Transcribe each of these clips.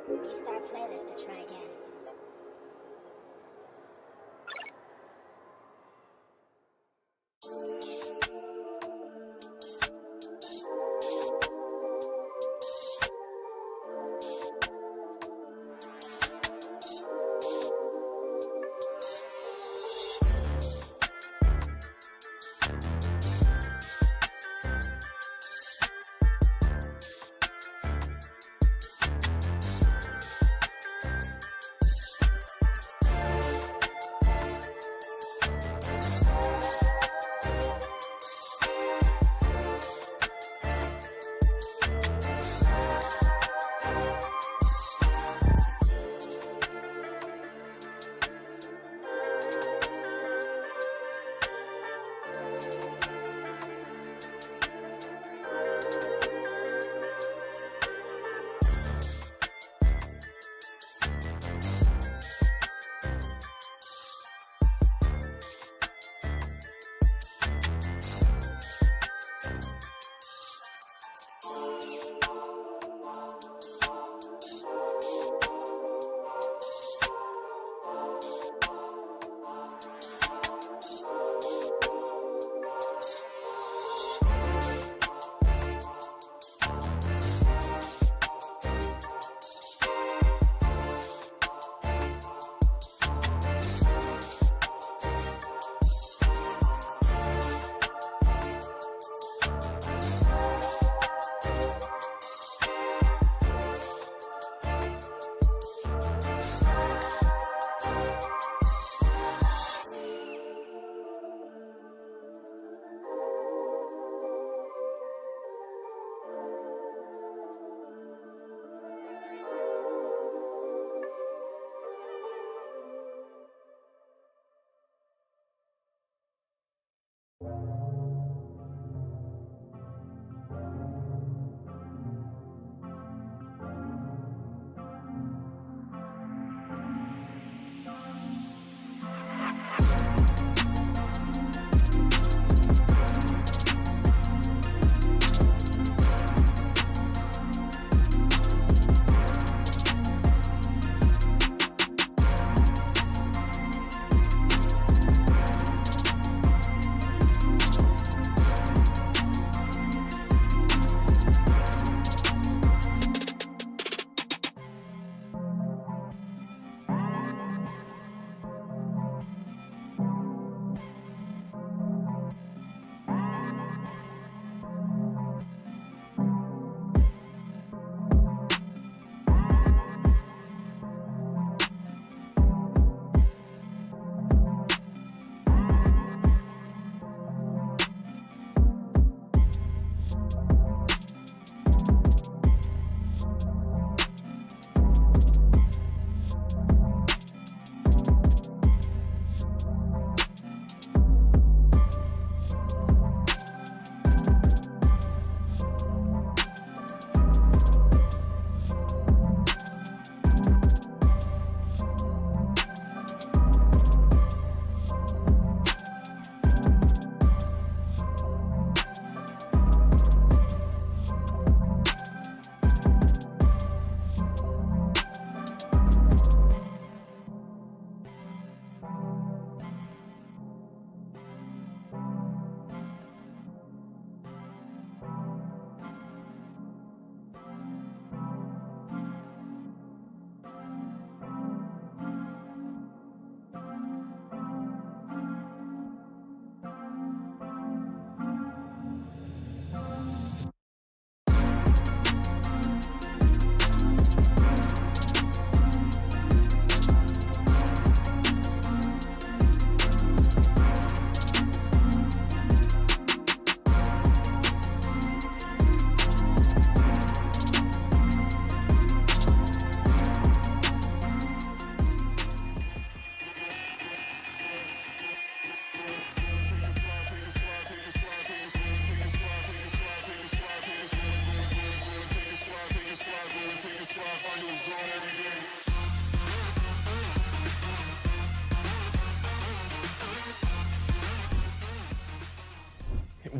Restart playlist to try again.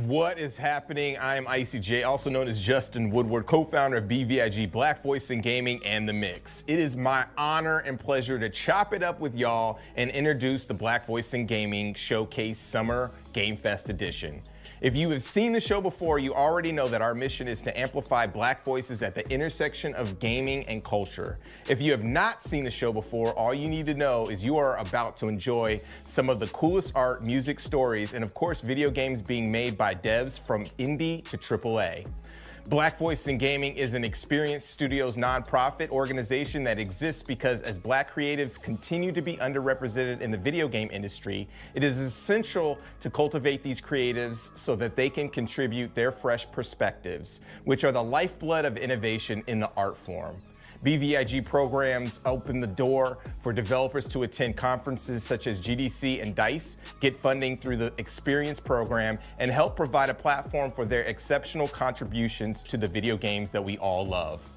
What is happening? I am Icy J, also known as Justin Woodward, co-founder of BVIG, Black Voice in Gaming, and The Mix. It is my honor and pleasure to chop it up with y'all and introduce the Black Voice in Gaming Showcase Summer Game Fest Edition. If you have seen the show before, you already know that our mission is to amplify Black voices at the intersection of gaming and culture. If you have not seen the show before, all you need to know is you are about to enjoy some of the coolest art, music, stories, and of course, video games being made by devs from indie to AAA. Black Voice in Gaming is an Experience Studios nonprofit organization that exists because as Black creatives continue to be underrepresented in the video game industry, it is essential to cultivate these creatives so that they can contribute their fresh perspectives, which are the lifeblood of innovation in the art form. BVIG programs open the door for developers to attend conferences such as GDC and DICE, get funding through the Experience program, and help provide a platform for their exceptional contributions to the video games that we all love.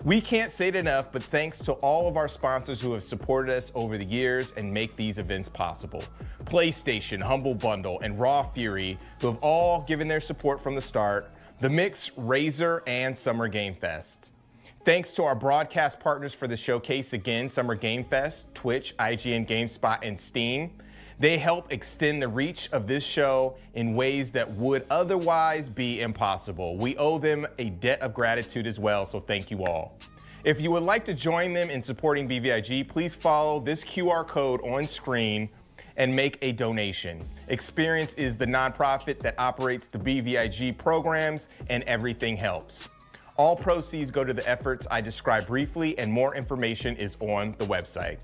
We can't say it enough, but thanks to all of our sponsors who have supported us over the years and make these events possible. PlayStation, Humble Bundle, and Raw Fury, who have all given their support from the start, The Mix, Razer, and Summer Game Fest. Thanks to our broadcast partners for the showcase again, Summer Game Fest, Twitch, IGN, GameSpot, and Steam. They help extend the reach of this show in ways that would otherwise be impossible. We owe them a debt of gratitude as well, so thank you all. If you would like to join them in supporting BVIG, please follow this QR code on screen and make a donation. Experience is the nonprofit that operates the BVIG programs, and everything helps. All proceeds go to the efforts I described briefly, and more information is on the website.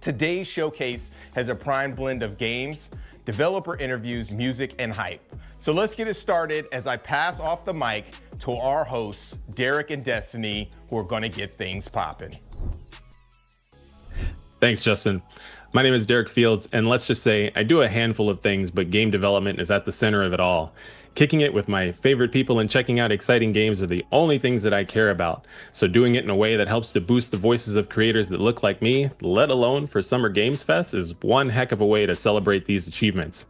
Today's showcase has a prime blend of games, developer interviews, music, and hype. So let's get it started as I pass off the mic to our hosts, Derek and Destiny, who are gonna get things popping. Thanks, Justin. My name is Derek Fields, and let's just say I do a handful of things, but game development is at the center of it all. Kicking it with my favorite people and checking out exciting games are the only things that I care about. So doing it in a way that helps to boost the voices of creators that look like me, let alone for Summer Games Fest, is one heck of a way to celebrate these achievements.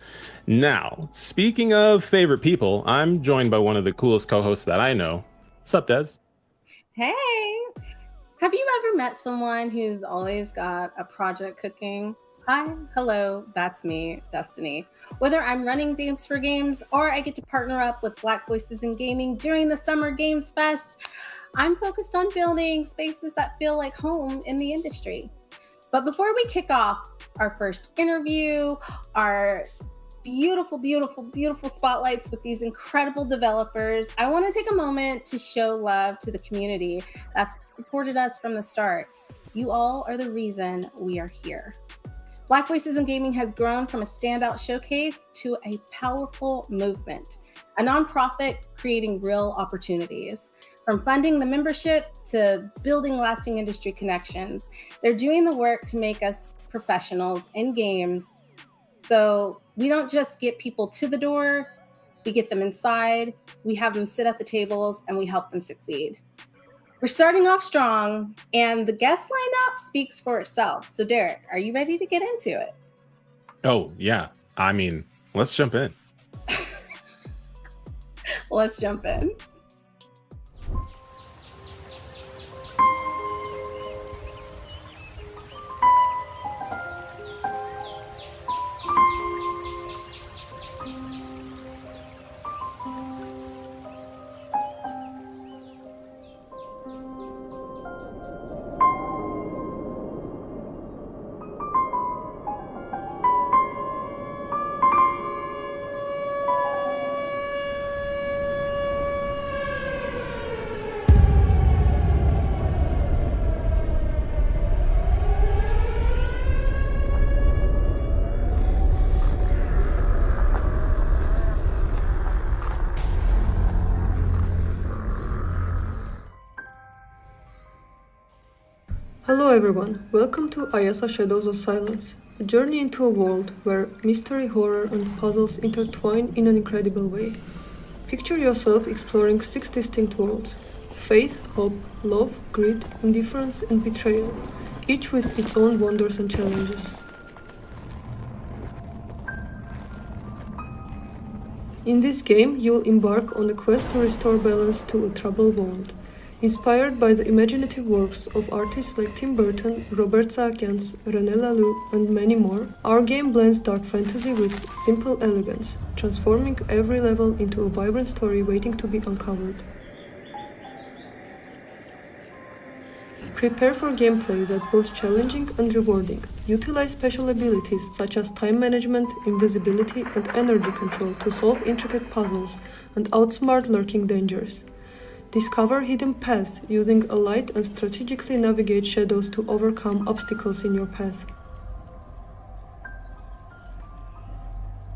Now, speaking of favorite people, I'm joined by one of the coolest co-hosts that I know. What's up, Des? Hey, have you ever met someone who's always got a project cooking? Hi, hello, that's me, Destiny. Whether I'm running Games for Games or I get to partner up with Black Voices in Gaming during the Summer Games Fest, I'm focused on building spaces that feel like home in the industry. But before we kick off our first interview, our beautiful, beautiful, beautiful spotlights with these incredible developers, I want to take a moment to show love to the community that's supported us from the start. You all are the reason we are here. Black Voices in Gaming has grown from a standout showcase to a powerful movement, a nonprofit creating real opportunities. From funding the membership to building lasting industry connections, they're doing the work to make us professionals in games. So we don't just get people to the door, we get them inside, we have them sit at the tables, and we help them succeed. We're starting off strong, and the guest lineup speaks for itself. So Derek, are you ready to get into it? Oh, yeah. I mean, let's jump in. Let's jump in. Hello everyone, welcome to Ayasa Shadows of Silence, a journey into a world where mystery, horror, and puzzles intertwine in an incredible way. Picture yourself exploring 6 distinct worlds: faith, hope, love, greed, indifference, and betrayal, each with its own wonders and challenges. In this game, you'll embark on a quest to restore balance to a troubled world. Inspired by the imaginative works of artists like Tim Burton, Robert Saakyan's, René Laloux, and many more, our game blends dark fantasy with simple elegance, transforming every level into a vibrant story waiting to be uncovered. Prepare for gameplay that's both challenging and rewarding. Utilize special abilities such as time management, invisibility, and energy control to solve intricate puzzles and outsmart lurking dangers. Discover hidden paths using a light and strategically navigate shadows to overcome obstacles in your path.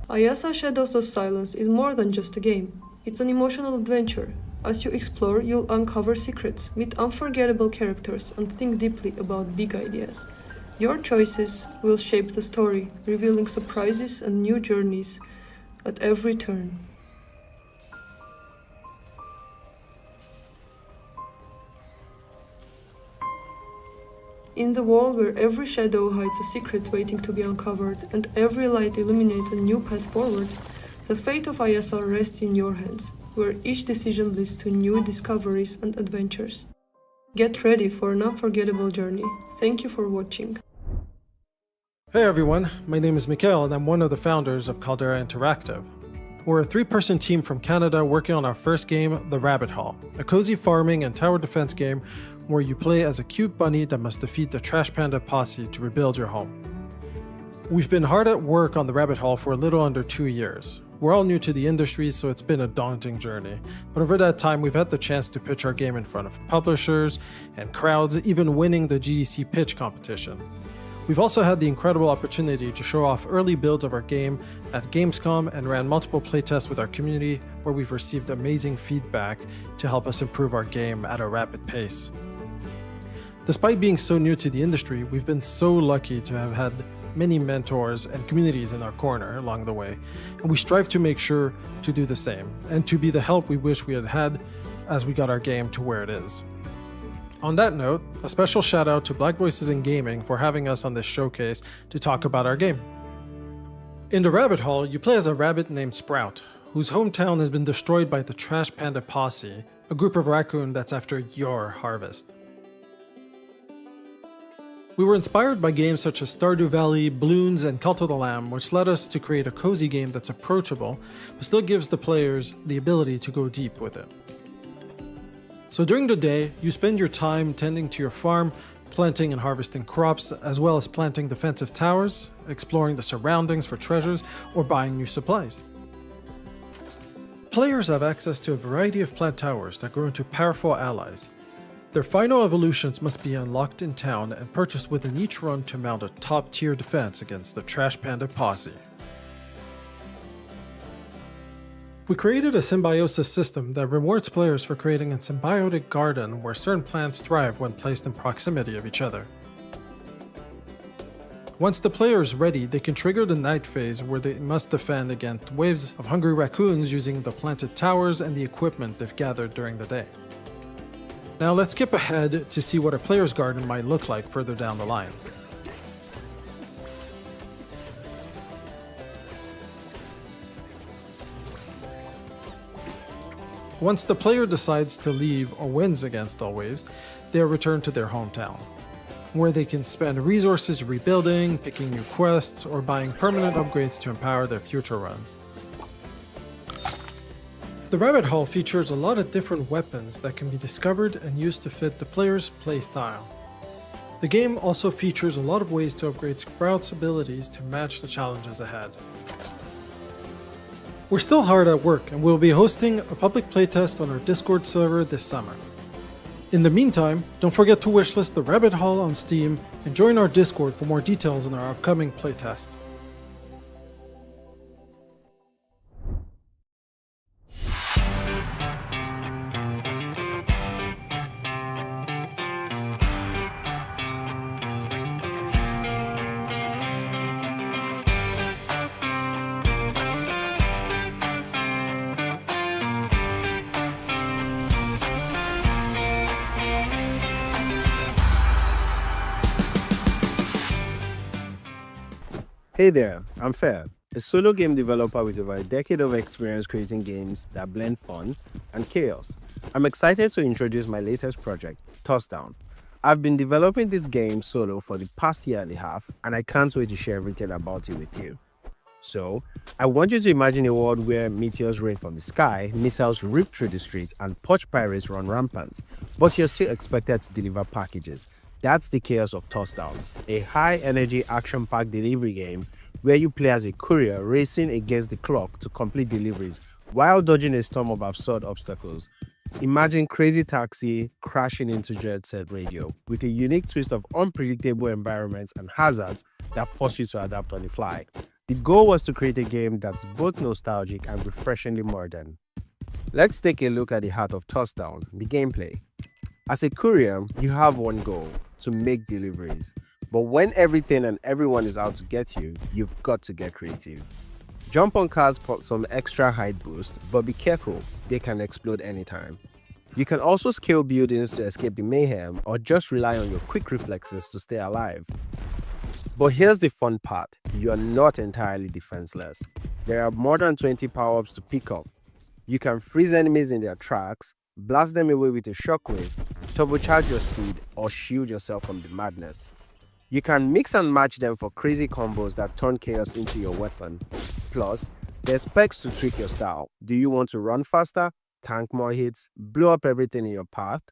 Ayasa Shadows of Silence is more than just a game. It's an emotional adventure. As you explore, you'll uncover secrets, meet unforgettable characters, and think deeply about big ideas. Your choices will shape the story, revealing surprises and new journeys at every turn. In the world where every shadow hides a secret waiting to be uncovered and every light illuminates a new path forward, the fate of Ayasa rests in your hands, where each decision leads to new discoveries and adventures. Get ready for an unforgettable journey. Thank you for watching. Hey everyone, my name is Mikhail and I'm one of the founders of Caldera Interactive. We're a 3-person team from Canada working on our first game, The Rabbit Hall, a cozy farming and tower defense game where you play as a cute bunny that must defeat the Trash Panda posse to rebuild your home. We've been hard at work on The Rabbit Hall for a little under 2 years. We're all new to the industry, so it's been a daunting journey. But over that time, we've had the chance to pitch our game in front of publishers and crowds, even winning the GDC pitch competition. We've also had the incredible opportunity to show off early builds of our game at Gamescom and ran multiple playtests with our community where we've received amazing feedback to help us improve our game at a rapid pace. Despite being so new to the industry, we've been so lucky to have had many mentors and communities in our corner along the way, and we strive to make sure to do the same and to be the help we wish we had had as we got our game to where it is. On that note, a special shout out to Black Voices in Gaming for having us on this showcase to talk about our game. In The Rabbit Hall, you play as a rabbit named Sprout, whose hometown has been destroyed by the Trash Panda posse, a group of raccoon that's after your harvest. We were inspired by games such as Stardew Valley, Bloons, and Cult of the Lamb, which led us to create a cozy game that's approachable, but still gives the players the ability to go deep with it. So during the day, you spend your time tending to your farm, planting and harvesting crops, as well as planting defensive towers, exploring the surroundings for treasures, or buying new supplies. Players have access to a variety of plant towers that grow into powerful allies. Their final evolutions must be unlocked in town and purchased within each run to mount a top-tier defense against the Trash Panda posse. We created a symbiosis system that rewards players for creating a symbiotic garden where certain plants thrive when placed in proximity of each other. Once the player is ready, they can trigger the night phase where they must defend against waves of hungry raccoons using the planted towers and the equipment they've gathered during the day. Now let's skip ahead to see what a player's garden might look like further down the line. Once the player decides to leave or wins against all waves, they are returned to their hometown, where they can spend resources rebuilding, picking new quests, or buying permanent upgrades to empower their future runs. The Rabbit Hall features a lot of different weapons that can be discovered and used to fit the player's playstyle. The game also features a lot of ways to upgrade Sprout's abilities to match the challenges ahead. We're still hard at work and we'll be hosting a public playtest on our Discord server this summer. In the meantime, don't forget to wishlist the Rabbit Hall on Steam and join our Discord for more details on our upcoming playtest. Hey there, I'm Fab, a solo game developer with over a decade of experience creating games that blend fun and chaos. I'm excited to introduce my latest project, Touchdown. I've been developing this game solo for the past year and a half, and I can't wait to share everything about it with you. So, I want you to imagine a world where meteors rain from the sky, missiles rip through the streets, and poach pirates run rampant, but you're still expected to deliver packages. That's the chaos of Touchdown, a high-energy, action-packed delivery game where you play as a courier racing against the clock to complete deliveries while dodging a storm of absurd obstacles. Imagine Crazy Taxi crashing into Jet Set Radio with a unique twist of unpredictable environments and hazards that force you to adapt on the fly. The goal was to create a game that's both nostalgic and refreshingly modern. Let's take a look at the heart of Touchdown, the gameplay. As a courier, you have one goal: to make deliveries. But when everything and everyone is out to get you, you've got to get creative. Jump on cars for some extra height boost, but be careful, they can explode anytime. You can also scale buildings to escape the mayhem or just rely on your quick reflexes to stay alive. But here's the fun part: you are not entirely defenseless. There are more than 20 power-ups to pick up. You can freeze enemies in their tracks, blast them away with a shockwave, turbocharge your speed, or shield yourself from the madness. You can mix and match them for crazy combos that turn chaos into your weapon. Plus, there's specs to tweak your style. Do you want to run faster, tank more hits, blow up everything in your path?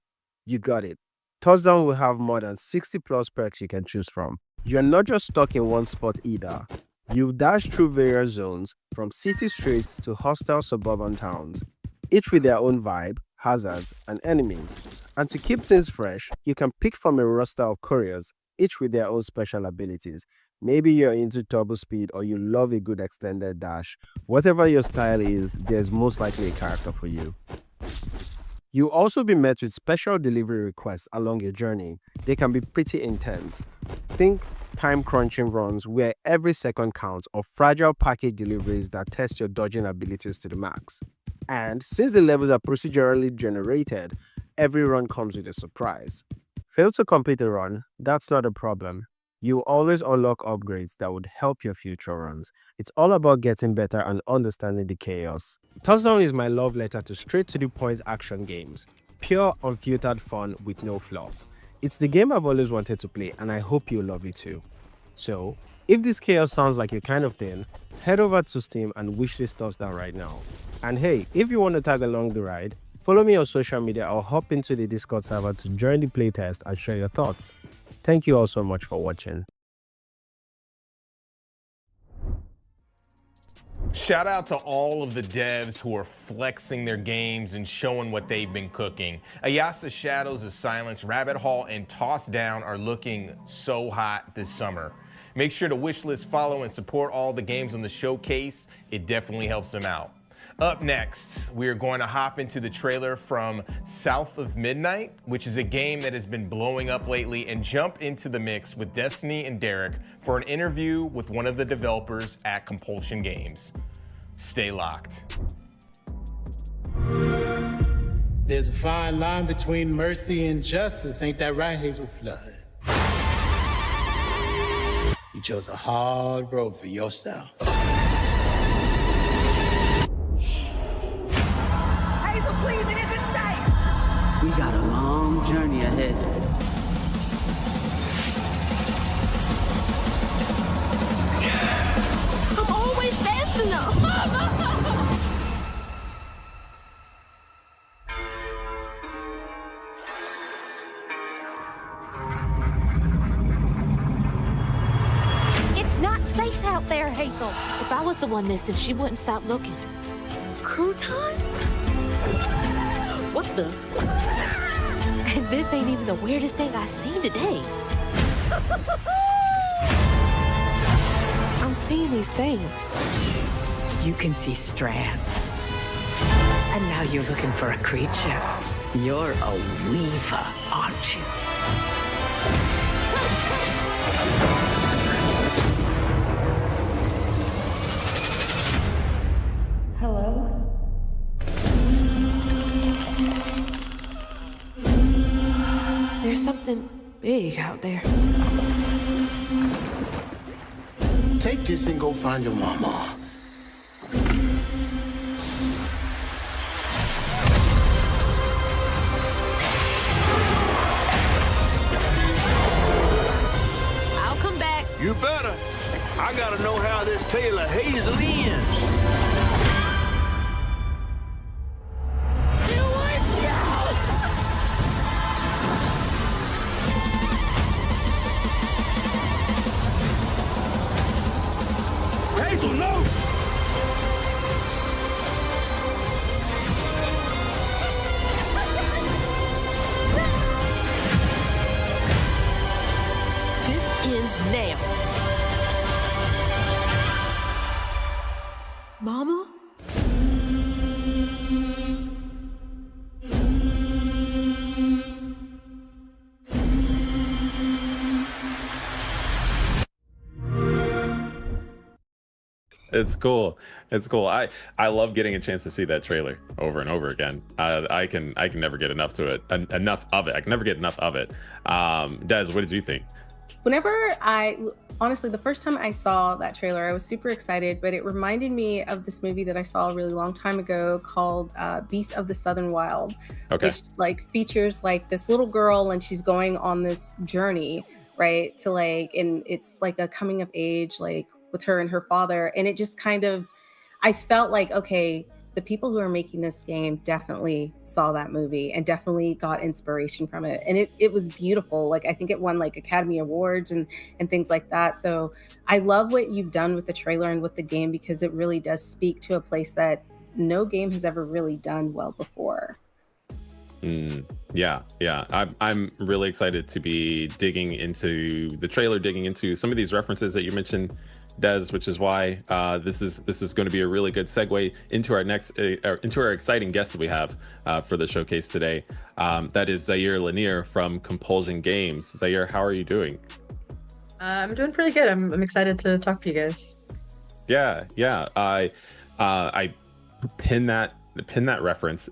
You got it. Touchdown will have more than 60 plus perks you can choose from. You're not just stuck in one spot either. You dash through various zones, from city streets to hostile suburban towns, each with their own vibe, hazards, and enemies. And to keep things fresh, you can pick from a roster of couriers, each with their own special abilities. Maybe you're into turbo speed or you love a good extended dash. Whatever your style is, there's most likely a character for you. You'll also be met with special delivery requests along your journey. They can be pretty intense. Think time-crunching runs where every second counts, or fragile package deliveries that test your dodging abilities to the max. And since the levels are procedurally generated, every run comes with a surprise. Fail to complete a run? That's not a problem. You will always unlock upgrades that would help your future runs. It's all about getting better and understanding the chaos. Touchdown is my love letter to straight-to-the-point action games. Pure, unfiltered fun with no fluff. It's the game I've always wanted to play, and I hope you'll love it too. So, if this chaos sounds like your kind of thing, head over to Steam and wishlist Touchdown right now. And hey, if you want to tag along the ride, follow me on social media or hop into the Discord server to join the playtest and share your thoughts. Thank you all so much for watching. Shout out to all of the devs who are flexing their games and showing what they've been cooking. Ayasa Shadows of Silence, Rabbit Hall, and Toss Down are looking so hot this summer. Make sure to wishlist, follow, and support all the games on the showcase. It definitely helps them out. Up next, we are going to hop into the trailer from South of Midnight, which is a game that has been blowing up lately, and jump into the mix with Destiny and Derek for an interview with one of the developers at Compulsion Games. Stay locked. There's a fine line between mercy and justice, ain't that right, Hazel Flood? You chose a hard road for yourself. Please, it isn't safe! We got a long journey ahead. I'm always fast enough! It's not safe out there, Hazel. If I was the one missing, she wouldn't stop looking. Crouton? What the? And this ain't even the weirdest thing I've seen today. I'm seeing these things. You can see strands. And now you're looking for a creature. You're a weaver, aren't you? Hello? There's something big out there. Take this and go find your mama. I'll come back. You better. I gotta know how this tale of Hazel ends. Hazel, no! This ends now. Mama? It's cool. It's cool. I love getting a chance to see that trailer over and over again. I can never get enough to it. Enough of it. I can never get enough of it. Des, what did you think? Honestly, the first time I saw that trailer, I was super excited, but it reminded me of this movie that I saw a really long time ago called Beasts of the Southern Wild, which like features like this little girl and she's going on this journey, right? To like, and it's like a coming of age, like with her and her father. And it just kind of, I felt like, okay, the people who are making this game definitely saw that movie and definitely got inspiration from it. And it was beautiful. Like, I think it won like Academy Awards and things like that. So I love what you've done with the trailer and with the game, because it really does speak to a place that no game has ever really done well before. Yeah. I'm really excited to be digging into the trailer, digging into some of these references that you mentioned, Des, which is why this is going to be a really good segue into our next into our exciting guest that we have for the showcase today. That is Zaire Lanier from Compulsion Games. Zaire, how are you doing? I'm doing pretty good. I'm excited to talk to you guys. Yeah. I pin that reference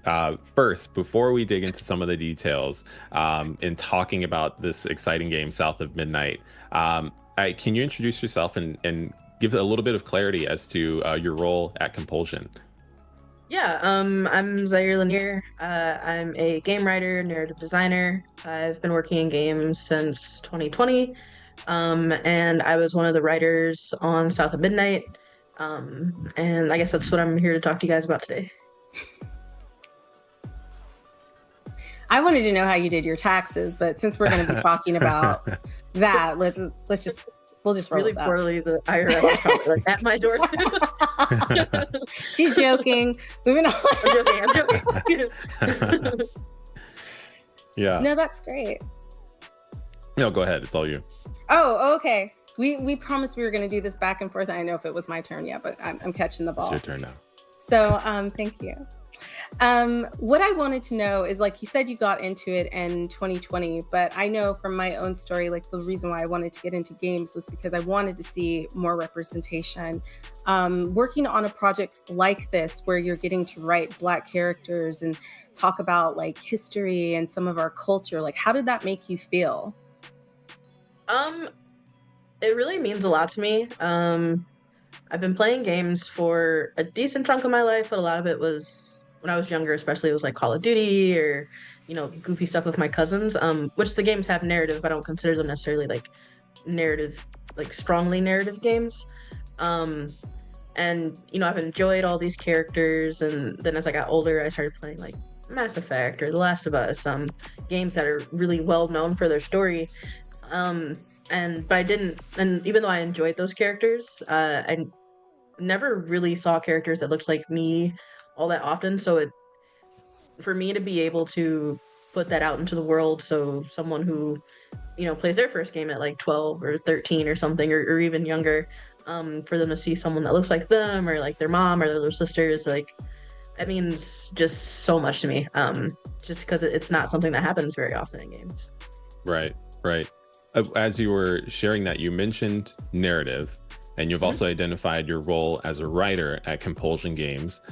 first before we dig into some of the details in talking about this exciting game, South of Midnight. Can you introduce yourself and give a little bit of clarity as to your role at Compulsion? Yeah, I'm Zaire Lanier. I'm a game writer, narrative designer. I've been working in games since 2020, and I was one of the writers on South of Midnight. And I guess that's what I'm here to talk to you guys about today. I wanted to know how you did your taxes, but since we're going to be talking about that, we'll just roll really with poorly. The IRS is probably like at my door too. She's joking. Moving on. I'm joking. Yeah. No, that's great. No, go ahead. It's all you. Oh, okay. We promised we were going to do this back and forth. I don't know if it was my turn yet, but I'm catching the ball. It's your turn now. So, thank you. What I wanted to know is, like you said, you got into it in 2020, but I know from my own story, like the reason why I wanted to get into games was because I wanted to see more representation. Working on a project like this, where you're getting to write Black characters and talk about like history and some of our culture, like how did that make you feel? It really means a lot to me. I've been playing games for a decent chunk of my life, but a lot of it was when I was younger, especially it was like Call of Duty or, goofy stuff with my cousins, which the games have narrative, but I don't consider them necessarily like narrative, like strongly narrative games. And, I've enjoyed all these characters. And then as I got older, I started playing like Mass Effect or The Last of Us, games that are really well known for their story. But I didn't, and even though I enjoyed those characters, I never really saw characters that looked like me all that often. So for me to be able to put that out into the world, so someone who, plays their first game at like 12 or 13 or something, or even younger, for them to see someone that looks like them or like their mom or their little sisters, like that means just so much to me. Just because it's not something that happens very often in games. Right. As you were sharing that, you mentioned narrative, and you've also identified your role as a writer at Compulsion Games.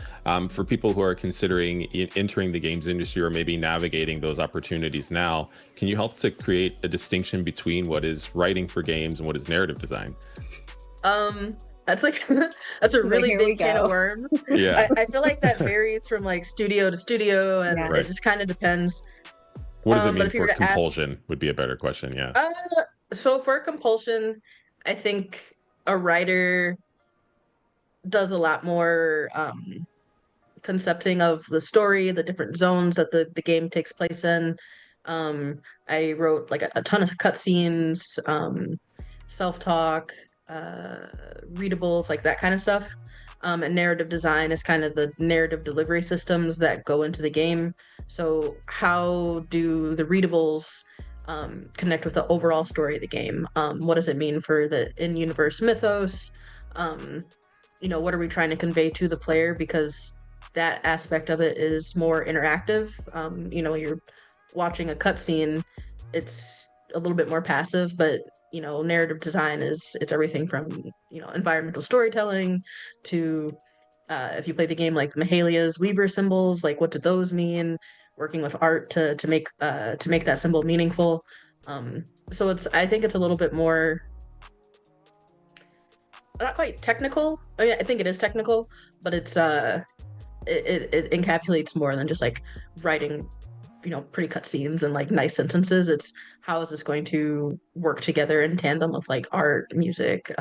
For people who are considering entering the games industry or maybe navigating those opportunities now, can you help to create a distinction between what is writing for games and what is narrative design? That's like that's a really big can of worms. Yeah. I feel like that varies from like studio to studio, and Right. it just kind of depends. What does it But mean if you for were to ask, compulsion would be a better question. Yeah. so for compulsion, I think a writer does a lot more concepting of the story, the different zones that the game takes place in. I wrote like a ton of cutscenes, self-talk, readables, like that kind of stuff. And narrative design is kind of the narrative delivery systems that go into the game. So how do the readables connect with the overall story of the game? What does it mean for the in-universe mythos? What are we trying to convey to the player? Because that aspect of it is more interactive. You're watching a cutscene, it's a little bit more passive, but narrative design it's everything from environmental storytelling to if you play the game like Mahalia's Weaver symbols, like what do those mean? Working with art to make that symbol meaningful. So I think it's a little bit more not quite technical. I mean, I think it is technical, but it encapsulates more than just like writing pretty cutscenes and like nice sentences. It's how is this going to work together in tandem with like art, music,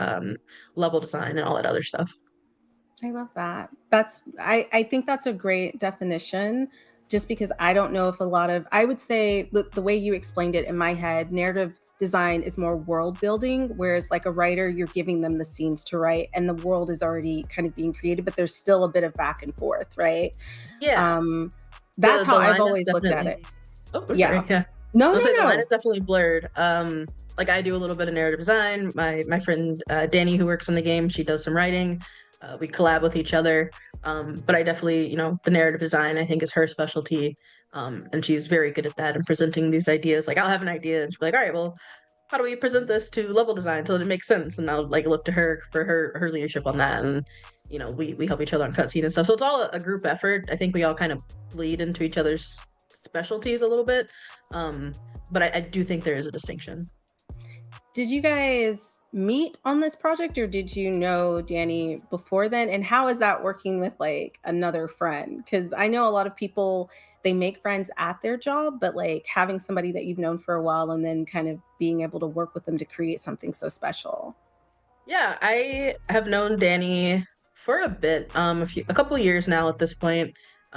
level design, and all that other stuff. I love that. I think that's a great definition, just because I don't know if I would say the way you explained it in my head, narrative design is more world building, whereas like a writer, you're giving them the scenes to write and the world is already kind of being created, but there's still a bit of back and forth, right? Yeah. That's how I've line is always looked at it. Oh, Yeah. sorry. Yeah. No, I'll say the no. line is definitely blurred. Like I do a little bit of narrative design. My friend Danny, who works on the game, she does some writing. We collab with each other. But I definitely, the narrative design I think is her specialty. And she's very good at that and presenting these ideas. Like I'll have an idea and she'll be like, all right, well, how do we present this to level design so that it makes sense? And I'll like look to her for her leadership on that. And we help each other on cutscene and stuff. So it's all a group effort. I think we all kind of bleed into each other's specialties a little bit. But I do think there is a distinction. Did you guys meet on this project, or did you know Danny before then? And how is that working with like another friend? Because I know a lot of people, they make friends at their job, but like having somebody that you've known for a while and then kind of being able to work with them to create something so special. Yeah, I have known Danny for a bit, a couple of years now at this point.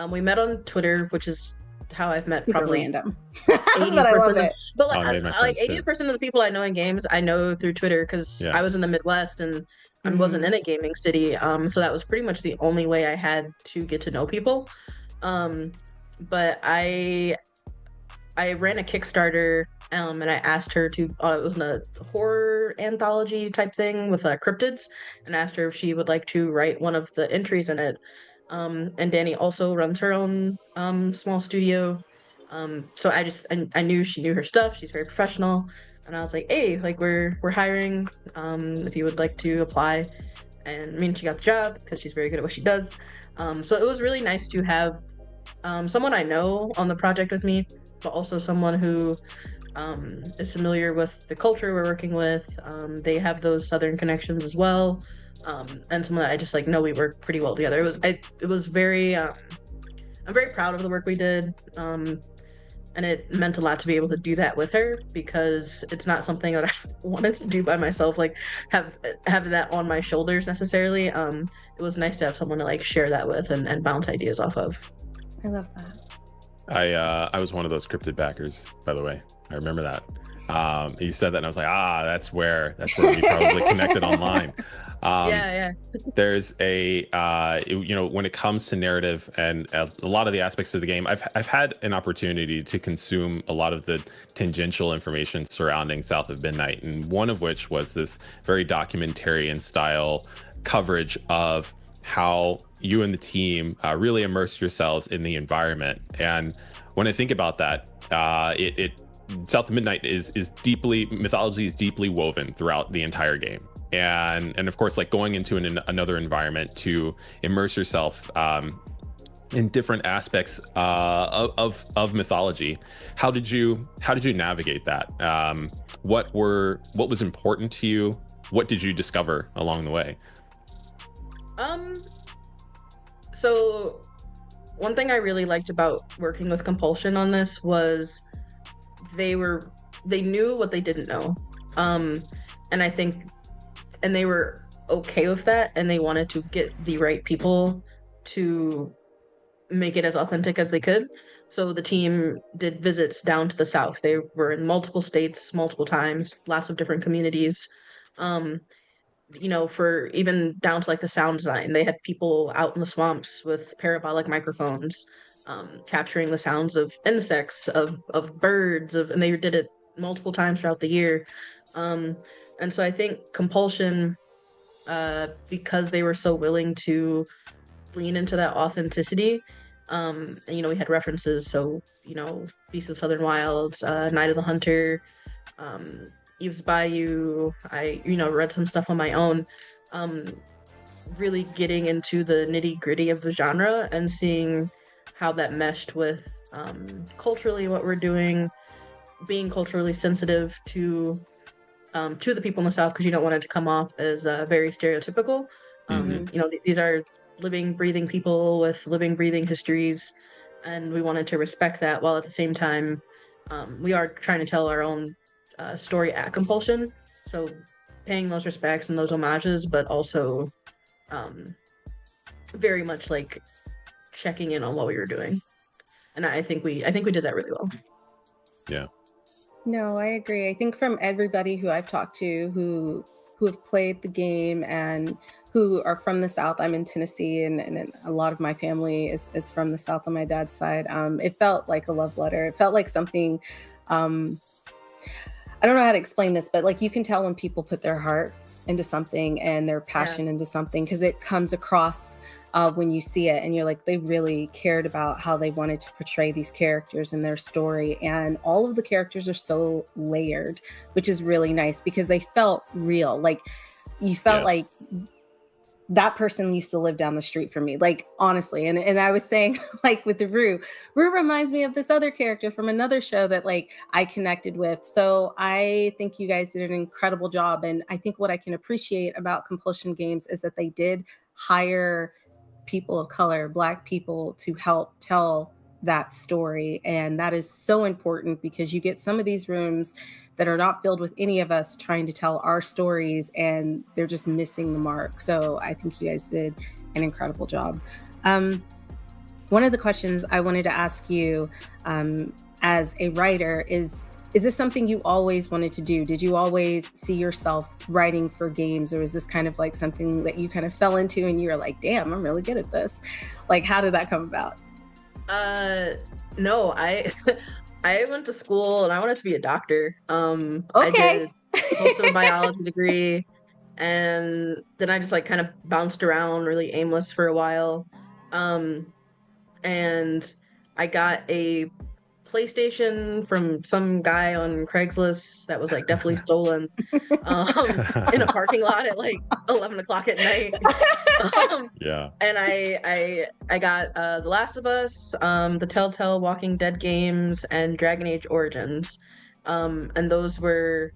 We met on Twitter, which is how I've met Super probably random. 80% But I love it. But I like, made my like friends, 80% of the people I know in games, I know through Twitter because Yeah. I was in the Midwest and I wasn't in a gaming city. So that was pretty much the only way I had to get to know people. But I ran a Kickstarter and I asked her to, it was a horror anthology type thing with cryptids, and asked her if she would like to write one of the entries in it. And Danny also runs her own small studio. So I knew she knew her stuff. She's very professional. And I was like, hey, like we're hiring, if you would like to apply. And I mean, she got the job because she's very good at what she does. So it was really nice to have someone I know on the project with me, but also someone who is familiar with the culture we're working with. They have those Southern connections as well. And someone that I just like know we work pretty well together. It was very, I'm very proud of the work we did. And it meant a lot to be able to do that with her, because it's not something that I wanted to do by myself, like have that on my shoulders necessarily. It was nice to have someone to like share that with and bounce ideas off of. I love that. I was one of those cryptid backers, by the way. I remember that. You said that and I was like, that's where we probably connected online. Yeah. There's a when it comes to narrative and a lot of the aspects of the game, I've had an opportunity to consume a lot of the tangential information surrounding South of Midnight, and one of which was this very documentarian style coverage of how you and the team really immerse yourselves in the environment. And when I think about that, South of Midnight mythology is deeply woven throughout the entire game. And of course, like going into another environment to immerse yourself in different aspects of mythology. How did you navigate that? What was important to you what did you discover along the way? So one thing I really liked about working with Compulsion on this was they knew what they didn't know. And I think, and they were okay with that, and they wanted to get the right people to make it as authentic as they could. So the team did visits down to the South. They were in multiple states, multiple times, lots of different communities. For even down to like the sound design, they had people out in the swamps with parabolic microphones, capturing the sounds of insects, of birds, and they did it multiple times throughout the year. And so I think Compulsion, because they were so willing to lean into that authenticity, and, we had references, so, Beast of Southern Wilds, Night of the Hunter, Eve's Bayou. I, read some stuff on my own, really getting into the nitty-gritty of the genre and seeing how that meshed with culturally what we're doing, being culturally sensitive to the people in the South, because you don't want it to come off as very stereotypical. These are living, breathing people with living, breathing histories, and we wanted to respect that, while at the same time we are trying to tell our own story at Compulsion, so paying those respects and those homages, but also very much like checking in on what we were doing. And I think we did that really well. Yeah. No, I agree. I think from everybody who I've talked to who have played the game and who are from the South, I'm in Tennessee, and a lot of my family is from the South on my dad's side. It felt like a love letter. It felt like something, I don't know how to explain this, but like you can tell when people put their heart into something and their passion into something, because it comes across when you see it, and you're like, they really cared about how they wanted to portray these characters and their story. And all of the characters are so layered, which is really nice because they felt real. Like you felt like that person used to live down the street from me, like honestly. And I was saying, like with the Rue reminds me of this other character from another show that like I connected with. So I think you guys did an incredible job. And I think what I can appreciate about Compulsion Games is that they did hire people of color, Black people, to help tell that story. And that is so important, because you get some of these rooms that are not filled with any of us trying to tell our stories, and they're just missing the mark. So I think you guys did an incredible job. One of the questions I wanted to ask you as a writer is this something you always wanted to do? Did you always see yourself writing for games, or is this kind of like something that you kind of fell into and you were like, damn, I'm really good at this? Like, how did that come about? No, I went to school and I wanted to be a doctor. Okay. I did most of a biology degree, and then I just like kind of bounced around really aimless for a while. And I got a PlayStation from some guy on Craigslist that was like definitely stolen in a parking lot at like 11 o'clock at night. And I got The Last of Us, the Telltale Walking Dead games, and Dragon Age Origins, and those were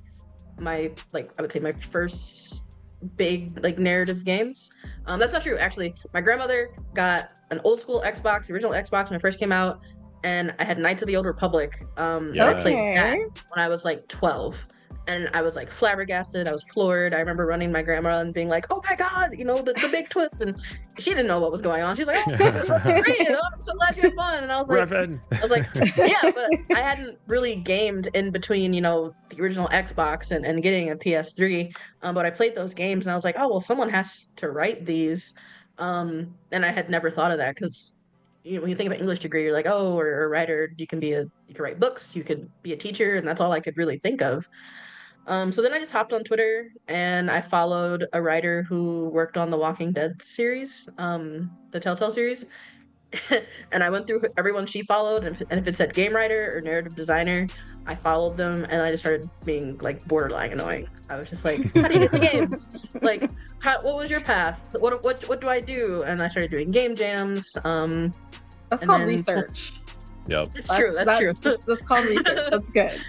my, like, I would say my first big like narrative games. That's not true, actually. My grandmother got an old school Xbox, the original Xbox when it first came out, and I had Knights of the Old Republic. I played that when I was like 12, and I was like flabbergasted. I was floored. I remember running my grandma and being like, "Oh my god, the big twist!" And she didn't know what was going on. She's like, "Oh, that's great! Oh, I'm so glad you had fun." And I was like, "Yeah," but I hadn't really gamed in between, the original Xbox and getting a PS3. But I played those games, and I was like, "Oh well, someone has to write these," and I had never thought of that, because when you think about English degree, you're like, oh, or a writer, you can write books, you could be a teacher, and that's all I could really think of. So then I just hopped on Twitter and I followed a writer who worked on the Walking Dead series, the Telltale series. And I went through everyone she followed, and if it said game writer or narrative designer, I followed them, and I just started being like borderline annoying. I was just like, how do you get the games? Like, what was your path? What do I do? And I started doing game jams. That's called research. Yep. It's true. That's true. That's called research. That's good.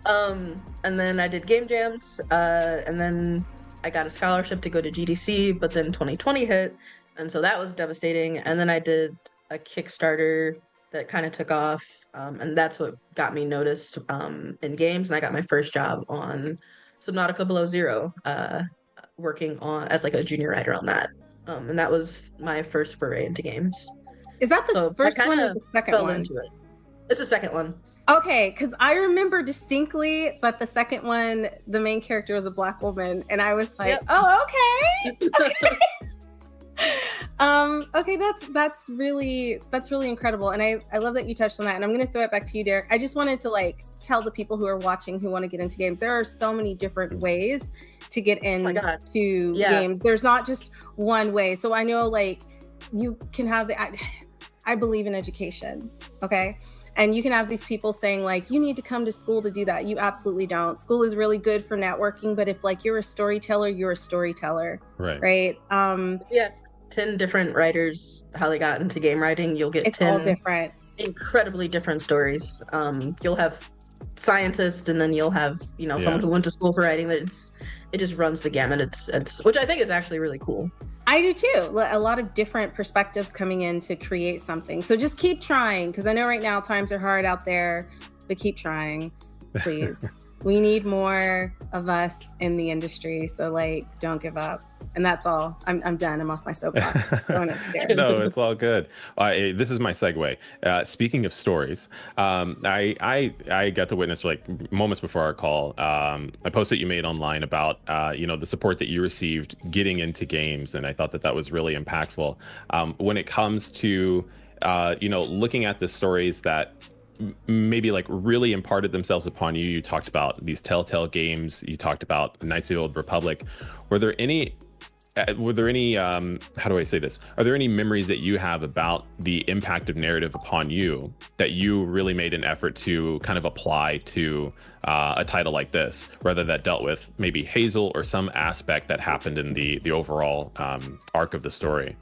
And then I did game jams, and then I got a scholarship to go to GDC, but then 2020 hit, and so that was devastating. And then I did a Kickstarter that kind of took off, and that's what got me noticed in games. And I got my first job on Subnautica Below Zero, working on as like a junior writer on that. And that was my first foray into games. Is that the So first I one or kinda the second fell one? into it. It's the second one. Okay, because I remember distinctly that the second one, the main character was a Black woman, and I was like, Yep. "Oh, okay, okay, that's really incredible." And I love that you touched on that. And I'm gonna throw it back to you, Derek. I just wanted to like tell the people who are watching who want to get into games. There are so many different ways to get into games. There's not just one way. So I know like you can have I believe in education. Okay. And you can have these people saying like, you need to come to school to do that. You absolutely don't. School is really good for networking, but if like you're a storyteller, you're a storyteller. Right. Yes, 10 different writers, how they got into game writing. You'll get It's 10 all different. incredibly different stories. You'll have scientists, and then you'll have, someone who went to school for writing. It just runs the gamut. It's which I think is actually really cool. I do too. A lot of different perspectives coming in to create something. So just keep trying, because I know right now times are hard out there, but keep trying, please. We need more of us in the industry. So like, don't give up. And that's all. I'm done. I'm off my soapbox. Throwing it to Derek. No, it's all good. This is my segue. Speaking of stories, I got to witness like moments before our call a post that you made online about the support that you received getting into games, and I thought that was really impactful. When it comes to looking at the stories that maybe like really imparted themselves upon you. You talked about these Telltale games. You talked about Knights of the Old Republic. Were there any how do I say this? Are there any memories that you have about the impact of narrative upon you that you really made an effort to kind of apply to a title like this, whether that dealt with maybe Hazel or some aspect that happened in the overall arc of the story?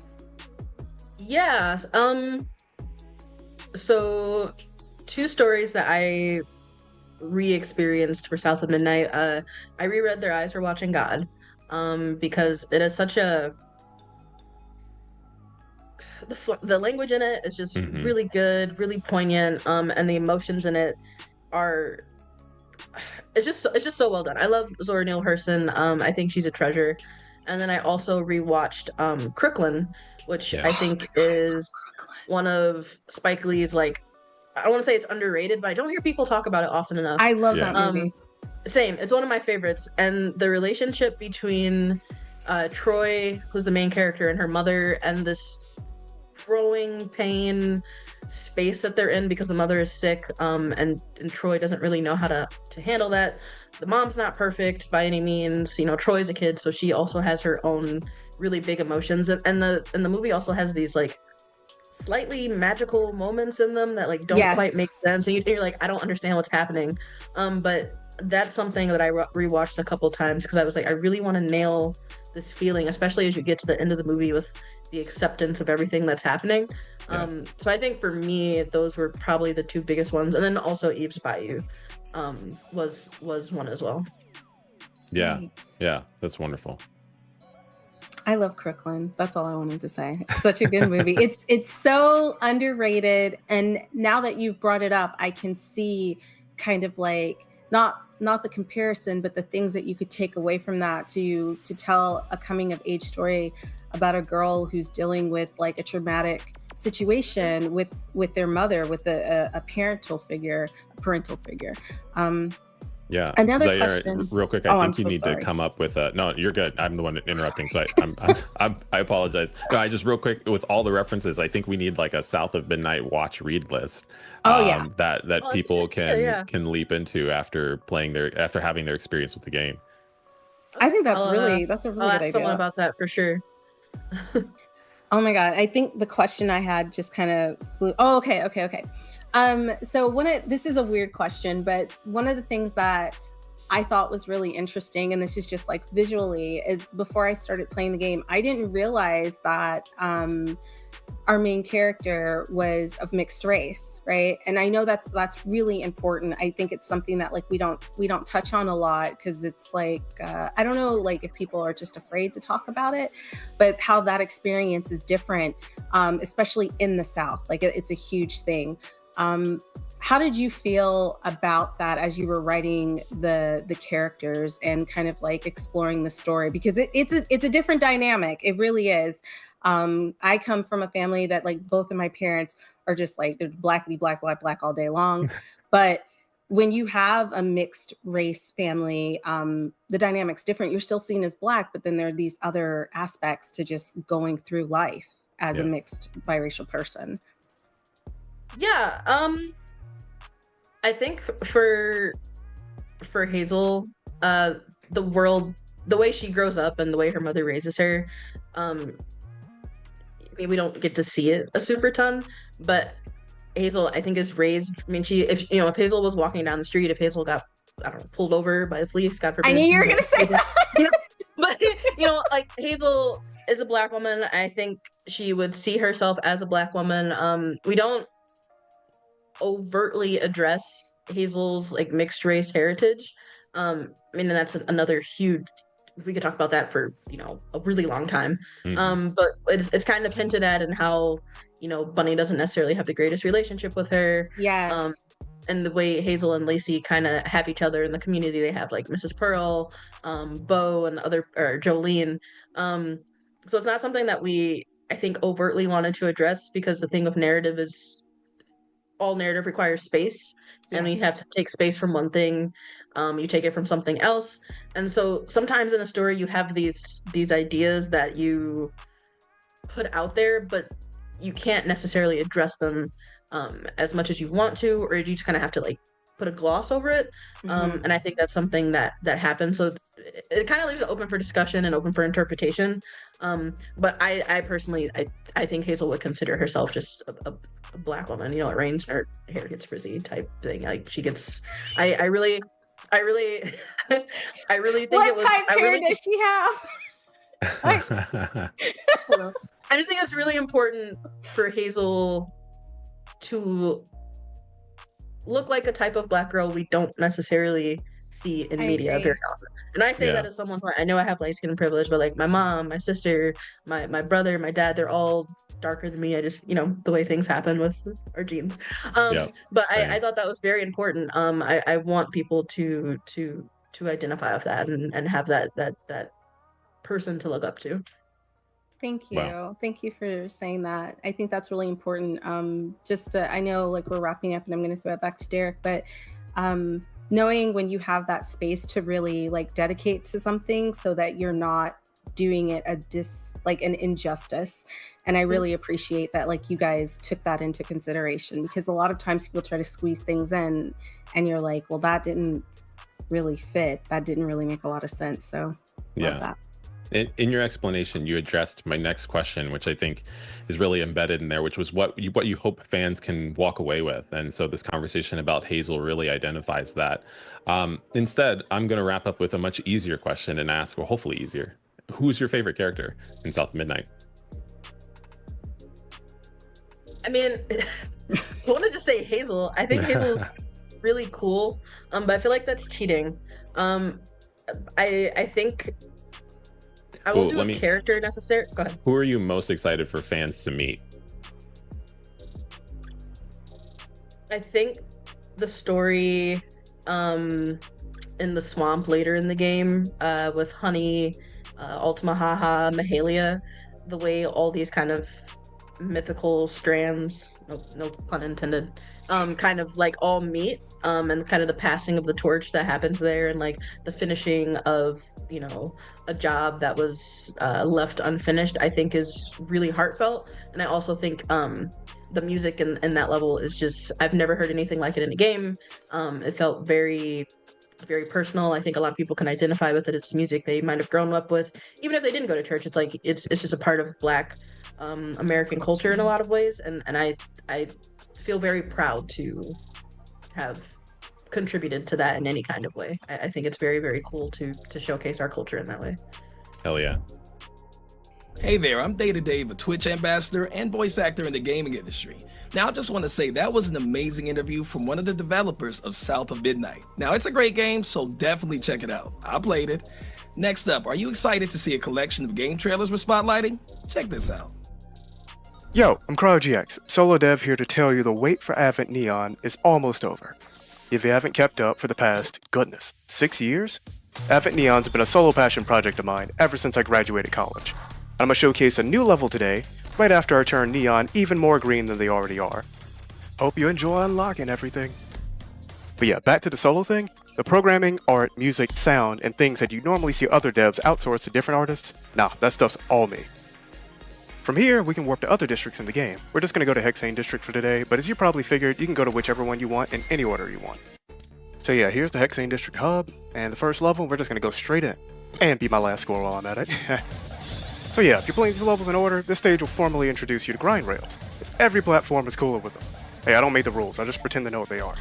Yeah. So 2 stories that I re-experienced for South of Midnight. I reread Their Eyes Were Watching God, because it is such the language in it is just really good, really poignant, and the emotions in it are it's just so well done. I love Zora Neale Hurston. I think she's a treasure. And then I also rewatched Crooklyn, which I think is one of Spike Lee's like, I don't want to say it's underrated, but I don't hear people talk about it often enough. I love that movie. Same. It's one of my favorites. And the relationship between Troy, who's the main character, and her mother, and this growing pain space that they're in because the mother is sick, and Troy doesn't really know how to handle that. The mom's not perfect by any means. Troy's a kid, so she also has her own really big emotions. And the movie also has these like slightly magical moments in them that like don't quite make sense, and you're like, I don't understand what's happening, but that's something that I rewatched a couple times because I was like, I really want to nail this feeling, especially as you get to the end of the movie with the acceptance of everything that's happening. So I think for me those were probably the 2 biggest ones, and then also Eve's Bayou was one as well. Yeah, that's wonderful. I love Crooklyn. That's all I wanted to say. It's such a good movie. It's so underrated. And now that you've brought it up, I can see kind of like not the comparison, but the things that you could take away from that to tell a coming of age story about a girl who's dealing with like a traumatic situation with their mother, with a parental figure. Yeah. Another Zaire, question. real quick, I think you need to come up with no, you're good. I'm the one interrupting, so I apologize. No, I just real quick with all the references, I think we need like a South of Midnight watch read list. That people can leap into after having their experience with the game. I think that's a really I'll good ask idea. someone about that for sure. Oh my God. I think the question I had just kind of flew. Oh, okay. So this is a weird question, but one of the things that I thought was really interesting, and this is just like visually, is before I started playing the game, I didn't realize that our main character was of mixed race, right? And I know that that's really important. I think it's something that like we don't touch on a lot because it's like I don't know, like if people are just afraid to talk about it, but how that experience is different, especially in the South. Like it's a huge thing. How did you feel about that as you were writing the characters and kind of like exploring the story? Because it's a different dynamic. It really is. I come from a family that like both of my parents are just like they're blackity black black black all day long. But when you have a mixed race family, the dynamic's different. You're still seen as black, but then there are these other aspects to just going through life as a mixed biracial person. Yeah, I think for Hazel, the way she grows up and the way her mother raises her, we don't get to see it a super ton, but Hazel, I think, is raised. I mean, if Hazel was walking down the street, if Hazel got, I don't know, pulled over by the police, God forbid. I knew you were gonna say that. But like Hazel is a black woman. I think she would see herself as a black woman. We don't overtly address Hazel's like mixed race heritage. I mean, and that's another huge. We could talk about that for a really long time. But it's kind of hinted at in how Bunny doesn't necessarily have the greatest relationship with her. Yes. And the way Hazel and Lacey kind of have each other in the community. They have like Mrs. Pearl, Bo, and Jolene. So it's not something that I think overtly wanted to address, because the thing with narrative is all narrative requires space. And we have to take space from one thing, you take it from something else. And so sometimes in a story you have these ideas that you put out there, but you can't necessarily address them as much as you want to, or you just kind of have to like put a gloss over it. And I think that's something that happens. So it kind of leaves it open for discussion and open for interpretation. But I personally, I think Hazel would consider herself just a black woman. It rains and her hair gets frizzy type thing. Like she gets, I really I really think what it was. type I hair really, does she have? I just think it's really important for Hazel to look like a type of black girl we don't necessarily see in media agree. very often. And I say Yeah. that as someone who I know I have light skin privilege, but like my mom, my sister, my brother, my dad, they're all darker than me. I just, the way things happen with our genes. Yeah, But same. I thought that was very important. I want people to identify with that and have that person to look up to. Thank you. Wow. Thank you for saying that. I think that's really important. I know like we're wrapping up and I'm going to throw it back to Derek, but knowing when you have that space to really like dedicate to something so that you're not doing it an injustice. And I really appreciate that like you guys took that into consideration, because a lot of times people try to squeeze things in and you're like, well, that didn't really fit. That didn't really make a lot of sense. So love that. In your explanation, you addressed my next question, which I think is really embedded in there, which was what you hope fans can walk away with. And so this conversation about Hazel really identifies that. Instead, I'm going to wrap up with a much easier question and ask, or hopefully easier, who's your favorite character in South of Midnight? I mean, I wanted to say Hazel. I think Hazel's really cool, but I feel like that's cheating. I think I will do a character necessary. Go ahead. Who are you most excited for fans to meet? I think the story in the swamp later in the game with Honey, Altamahaha, Mahalia, the way all these kind of mythical strands, no pun intended, kind of like all meet, and kind of the passing of the torch that happens there, and like the finishing of a job that was left unfinished, I think is really heartfelt. And I also think the music in that level is just, I've never heard anything like it in a game. It felt very, very personal. I think a lot of people can identify with it. It's music they might have grown up with, even if they didn't go to church. It's like it's just a part of Black American culture in a lot of ways, and I feel very proud to have contributed to that in any kind of way. I think it's very, very cool to showcase our culture in that way. Hell yeah. Hey there, I'm Data Dave, a Twitch ambassador and voice actor in the gaming industry. Now, I just want to say that was an amazing interview from one of the developers of South of Midnight. Now, it's a great game, so definitely check it out. I played it. Next up, are you excited to see a collection of game trailers we're spotlighting? Check this out. Yo, I'm CryoGX, solo dev here to tell you the wait for Advent Neon is almost over. If you haven't kept up for the past, goodness, 6 years? Advent Neon's been a solo passion project of mine ever since I graduated college. I'm gonna showcase a new level today, right after I turn Neon even more green than they already are. Hope you enjoy unlocking everything. But yeah, back to the solo thing. The programming, art, music, sound, and things that you normally see other devs outsource to different artists, nah, that stuff's all me. From here, we can warp to other districts in the game. We're just gonna go to Hexane District for today, but as you probably figured, you can go to whichever one you want in any order you want. So yeah, here's the Hexane District hub, and the first level, we're just gonna go straight in. And beat my last score while I'm at it. So yeah, if you're playing these levels in order, this stage will formally introduce you to grind rails, as every platform is cooler with them. Hey, I don't make the rules, I just pretend to know what they are.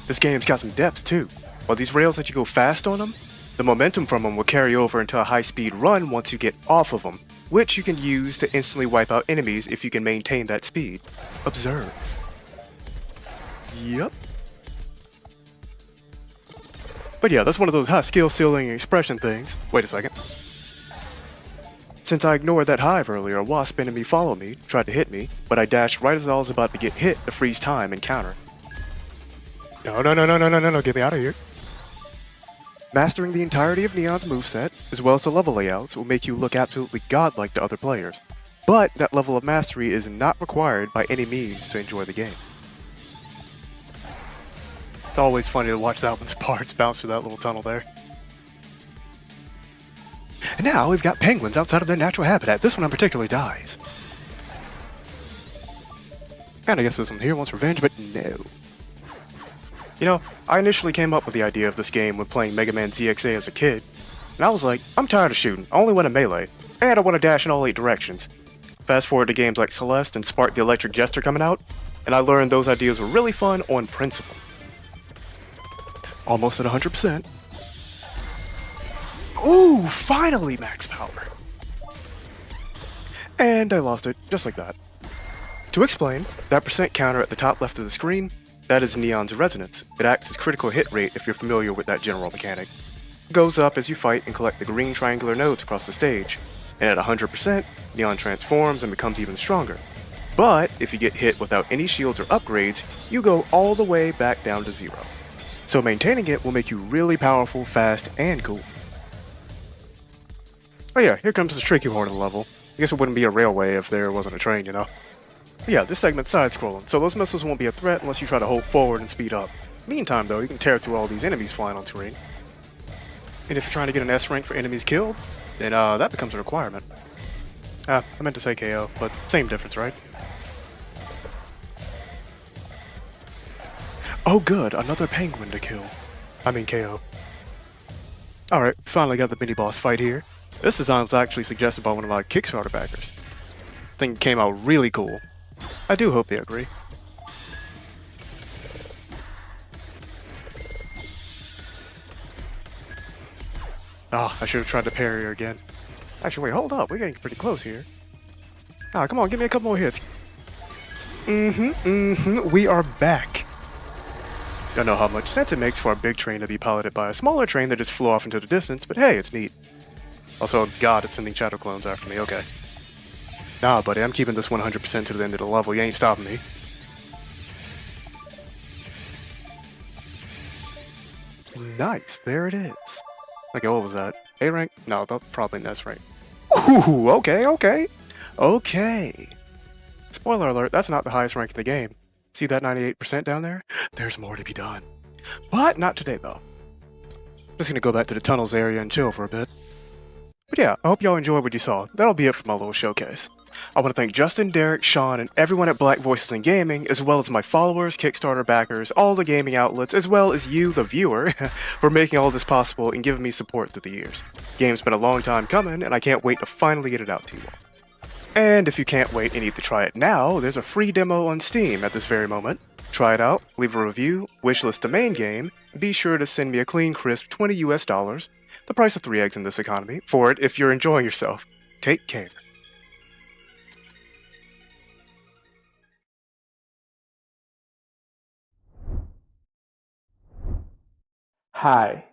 This game's got some depth too. While these rails let you go fast on them, the momentum from them will carry over into a high-speed run once you get off of them, which you can use to instantly wipe out enemies if you can maintain that speed. Observe. Yup. But yeah, that's one of those high skill ceiling expression things. Wait a second. Since I ignored that hive earlier, a wasp enemy followed me, tried to hit me, but I dashed right as I was about to get hit to freeze time and counter. No, get me out of here. Mastering the entirety of Neon's moveset, as well as the level layouts, will make you look absolutely godlike to other players. But that level of mastery is not required by any means to enjoy the game. It's always funny to watch that one's parts bounce through that little tunnel there. And now we've got penguins outside of their natural habitat. This one in particular dies. And I guess this one here wants revenge, but no. You know, I initially came up with the idea of this game when playing Mega Man ZXA as a kid, and I was like, I'm tired of shooting, I only want to melee, and I want to dash in all 8 directions. Fast forward to games like Celeste and Spark the Electric Jester coming out, and I learned those ideas were really fun on principle. Almost at 100%. Ooh, finally max power! And I lost it, just like that. To explain, that percent counter at the top left of the screen, that is Neon's resonance. It acts as critical hit rate if you're familiar with that general mechanic. It goes up as you fight and collect the green triangular nodes across the stage, and at 100%, Neon transforms and becomes even stronger. But if you get hit without any shields or upgrades, you go all the way back down to 0. So maintaining it will make you really powerful, fast, and cool. Oh yeah, here comes the tricky part of the level. I guess it wouldn't be a railway if there wasn't a train, you know? But yeah, this segment's side-scrolling, so those missiles won't be a threat unless you try to hold forward and speed up. Meantime though, you can tear through all these enemies flying on terrain. And if you're trying to get an S rank for enemies killed, then that becomes a requirement. I meant to say KO, but same difference, right? Oh good, another penguin to kill. I mean KO. Alright, finally got the mini-boss fight here. This design was actually suggested by one of my Kickstarter backers. I think it came out really cool. I do hope they agree. Ah, I should have tried to parry her again. Actually, wait, hold up, we're getting pretty close here. Ah, come on, give me a couple more hits. We are back. Don't know how much sense it makes for a big train to be piloted by a smaller train that just flew off into the distance, but hey, it's neat. Also, God, it's sending shadow clones after me, okay. Nah, buddy, I'm keeping this 100% to the end of the level, you ain't stopping me. Nice, there it is. Okay, what was that? A rank? No, that's probably an S rank. Ooh, okay. Spoiler alert, that's not the highest rank in the game. See that 98% down there? There's more to be done. But not today, though. Just gonna go back to the tunnels area and chill for a bit. But yeah, I hope y'all enjoyed what you saw. That'll be it for my little showcase. I want to thank Justin, Derek, Sean, and everyone at Black Voices in Gaming, as well as my followers, Kickstarter backers, all the gaming outlets, as well as you, the viewer, for making all this possible and giving me support through the years. Game's been a long time coming, and I can't wait to finally get it out to you all. And if you can't wait and need to try it now, there's a free demo on Steam at this very moment. Try it out, leave a review, wishlist the main game, be sure to send me a clean, crisp $20, the price of 3 eggs in this economy, for it if you're enjoying yourself. Take care. Hi,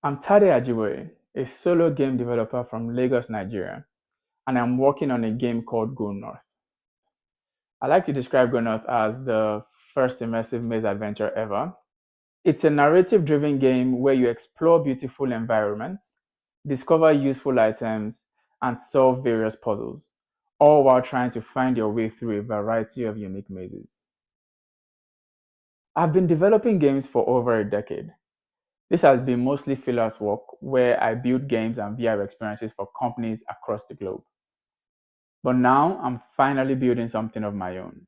I'm Tade Ajiboye, a solo game developer from Lagos, Nigeria, and I'm working on a game called Go North. I like to describe Go North as the first immersive maze adventure ever. It's a narrative-driven game where you explore beautiful environments, discover useful items, and solve various puzzles, all while trying to find your way through a variety of unique mazes. I've been developing games for over a decade. This has been mostly freelance work where I build games and VR experiences for companies across the globe. But now I'm finally building something of my own.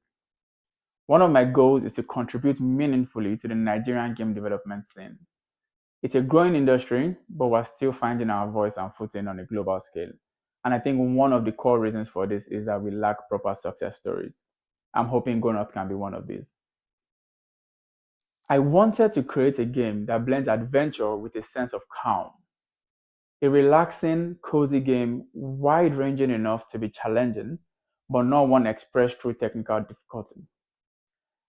One of my goals is to contribute meaningfully to the Nigerian game development scene. It's a growing industry, but we're still finding our voice and footing on a global scale. And I think one of the core reasons for this is that we lack proper success stories. I'm hoping Go North can be one of these. I wanted to create a game that blends adventure with a sense of calm. A relaxing, cozy game, wide-ranging enough to be challenging, but not one expressed through technical difficulty.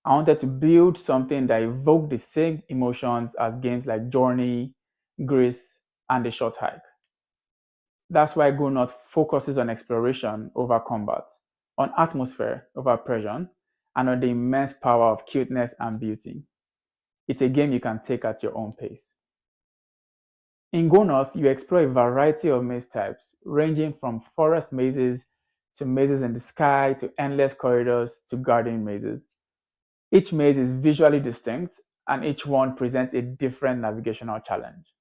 I wanted to build something that evoked the same emotions as games like Journey, Grease, and The Short Hike. That's why Go North focuses on exploration over combat, on atmosphere over pressure, and on the immense power of cuteness and beauty. It's a game you can take at your own pace. In Go North, you explore a variety of maze types, ranging from forest mazes to mazes in the sky to endless corridors to garden mazes. Each maze is visually distinct, and each one presents a different navigational challenge.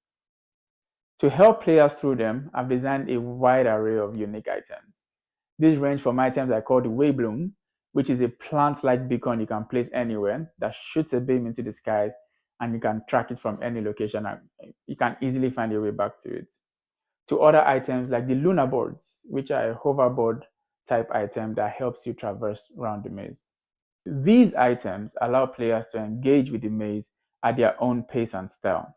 To help players through them, I've designed a wide array of unique items. These range from items I call the Waybloom, which is a plant-like beacon you can place anywhere that shoots a beam into the sky, and you can track it from any location and you can easily find your way back to it. To other items like the Lunar Boards, which are a hoverboard type item that helps you traverse around the maze. These items allow players to engage with the maze at their own pace and style,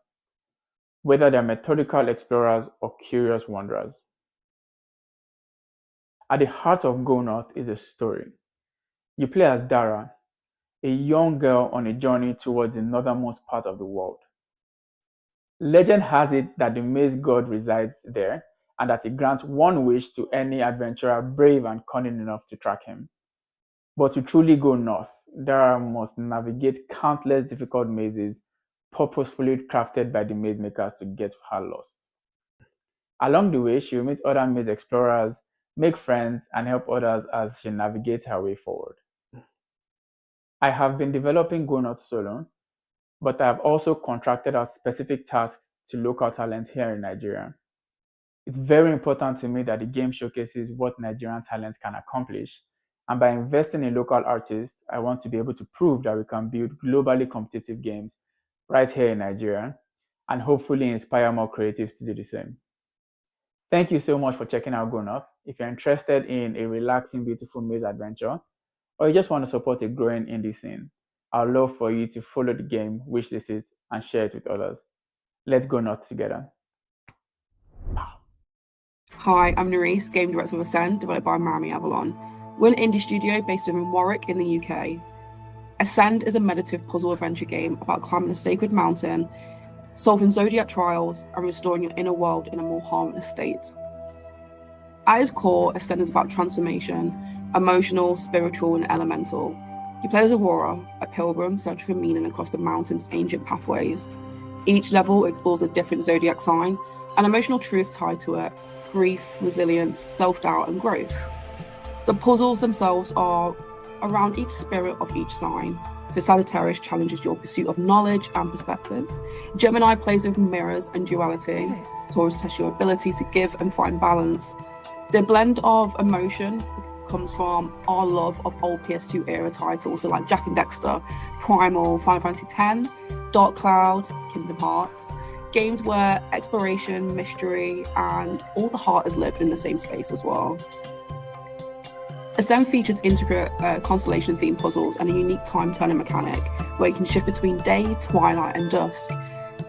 whether they're methodical explorers or curious wanderers. At the heart of Go North is a story. You play as Dara, a young girl on a journey towards the northernmost part of the world. Legend has it that the maze god resides there and that he grants one wish to any adventurer brave and cunning enough to track him. But to truly go north, Dara must navigate countless difficult mazes purposefully crafted by the maze makers to get her lost. Along the way, she will meet other maze explorers, make friends, and help others as she navigates her way forward. I have been developing Go North solo, but I have also contracted out specific tasks to local talent here in Nigeria. It's very important to me that the game showcases what Nigerian talents can accomplish, and by investing in local artists, I want to be able to prove that we can build globally competitive games right here in Nigeria, and hopefully inspire more creatives to do the same. Thank you so much for checking out Go North. If you're interested in a relaxing, beautiful maze adventure, or you just want to support a growing indie scene, I'd love for you to follow the game, wishlist it, and share it with others. Let's go North together. Hi, I'm Nerys, game director of Ascend, developed by Miami Avalon. We're an indie studio based in Warwick in the UK. Ascend is a meditative puzzle adventure game about climbing a sacred mountain, solving zodiac trials, and restoring your inner world in a more harmonious state. At its core, Ascend is about transformation, emotional, spiritual, and elemental. You play as Aurora, a pilgrim searching for meaning across the mountain's ancient pathways. Each level explores a different zodiac sign, an emotional truth tied to it, grief, resilience, self-doubt, and growth. The puzzles themselves are around each spirit of each sign. So Sagittarius challenges your pursuit of knowledge and perspective. Gemini plays with mirrors and duality. Taurus tests your ability to give and find balance. The blend of emotion comes from our love of old PS2 era titles, so like Jack and Dexter, Primal, Final Fantasy X, Dark Cloud, Kingdom Hearts. Games where exploration, mystery, and all the heart is lived in the same space as well. Ascend features intricate constellation-themed puzzles and a unique time-turning mechanic where you can shift between day, twilight, and dusk.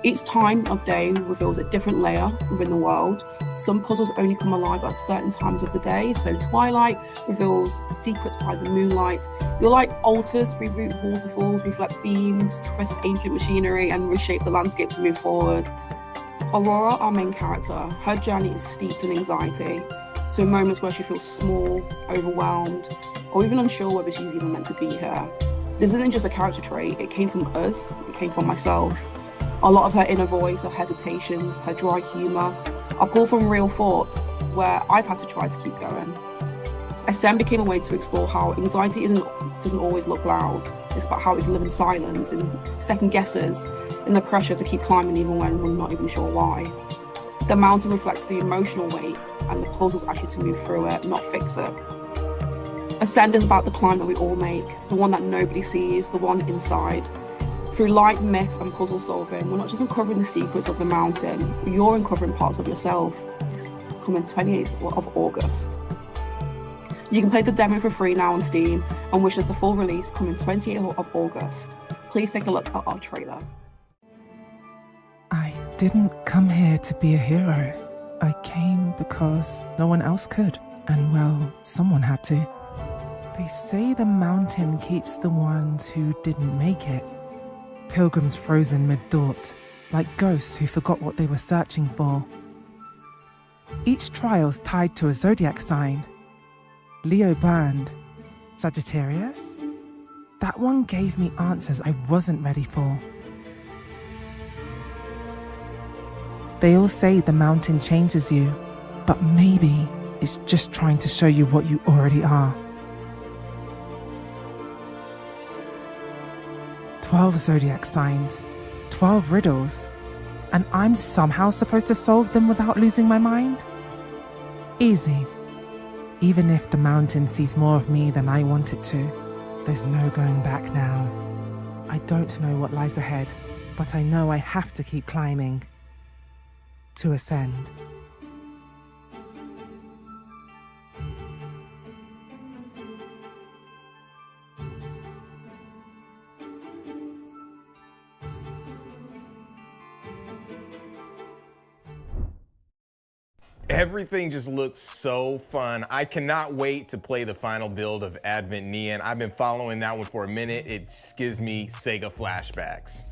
Each time of day reveals a different layer within the world. Some puzzles only come alive at certain times of the day, so twilight reveals secrets by the moonlight. Your light altars, reroute waterfalls, reflect beams, twist ancient machinery, and reshape the landscape to move forward. Aurora, our main character, her journey is steeped in anxiety. So in moments where she feels small, overwhelmed, or even unsure whether she's even meant to be here. This isn't just a character trait, it came from us, it came from myself. A lot of her inner voice, her hesitations, her dry humour are pulled from real thoughts where I've had to try to keep going. Ascend became a way to explore how anxiety doesn't always look loud. It's about how we can live in silence, in second guesses, in the pressure to keep climbing even when we're not even sure why. The mountain reflects the emotional weight and the puzzles actually to move through it, not fix it. Ascend is about the climb that we all make, the one that nobody sees, the one inside. Through light, myth, and puzzle solving, we're not just uncovering the secrets of the mountain, you're uncovering parts of yourself. It's coming 28th of August. You can play the demo for free now on Steam and wish us the full release coming 28th of August. Please take a look at our trailer. I didn't come here to be a hero. I came because no one else could, and well, someone had to. They say the mountain keeps the ones who didn't make it. Pilgrims frozen mid-thought, like ghosts who forgot what they were searching for. Each trial's tied to a zodiac sign. Leo burned. Sagittarius? That one gave me answers I wasn't ready for. They all say the mountain changes you, but maybe it's just trying to show you what you already are. 12 zodiac signs, 12 riddles, and I'm somehow supposed to solve them without losing my mind? Easy. Even if the mountain sees more of me than I want it to, there's no going back now. I don't know what lies ahead, but I know I have to keep climbing. To ascend. Everything just looks so fun. I cannot wait to play the final build of Advent Neon. I've been following that one for a minute. It just gives me Sega flashbacks.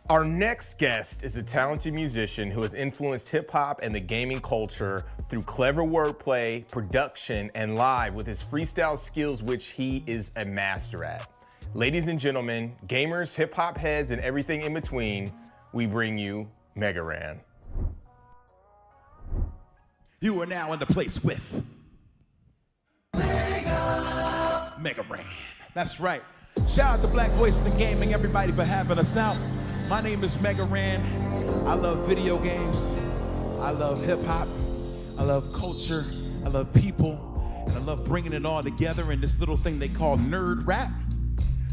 Our next guest is a talented musician who has influenced hip hop and the gaming culture through clever wordplay, production, and live with his freestyle skills, which he is a master at. Ladies and gentlemen, gamers, hip hop heads, and everything in between, we bring you Mega Ran. You are now in the place with Mega Ran. That's right. Shout out to Black Voices in Gaming, everybody, for having us out. My name is Mega Ran. I love video games. I love hip hop. I love culture. I love people. And I love bringing it all together in this little thing they call nerd rap.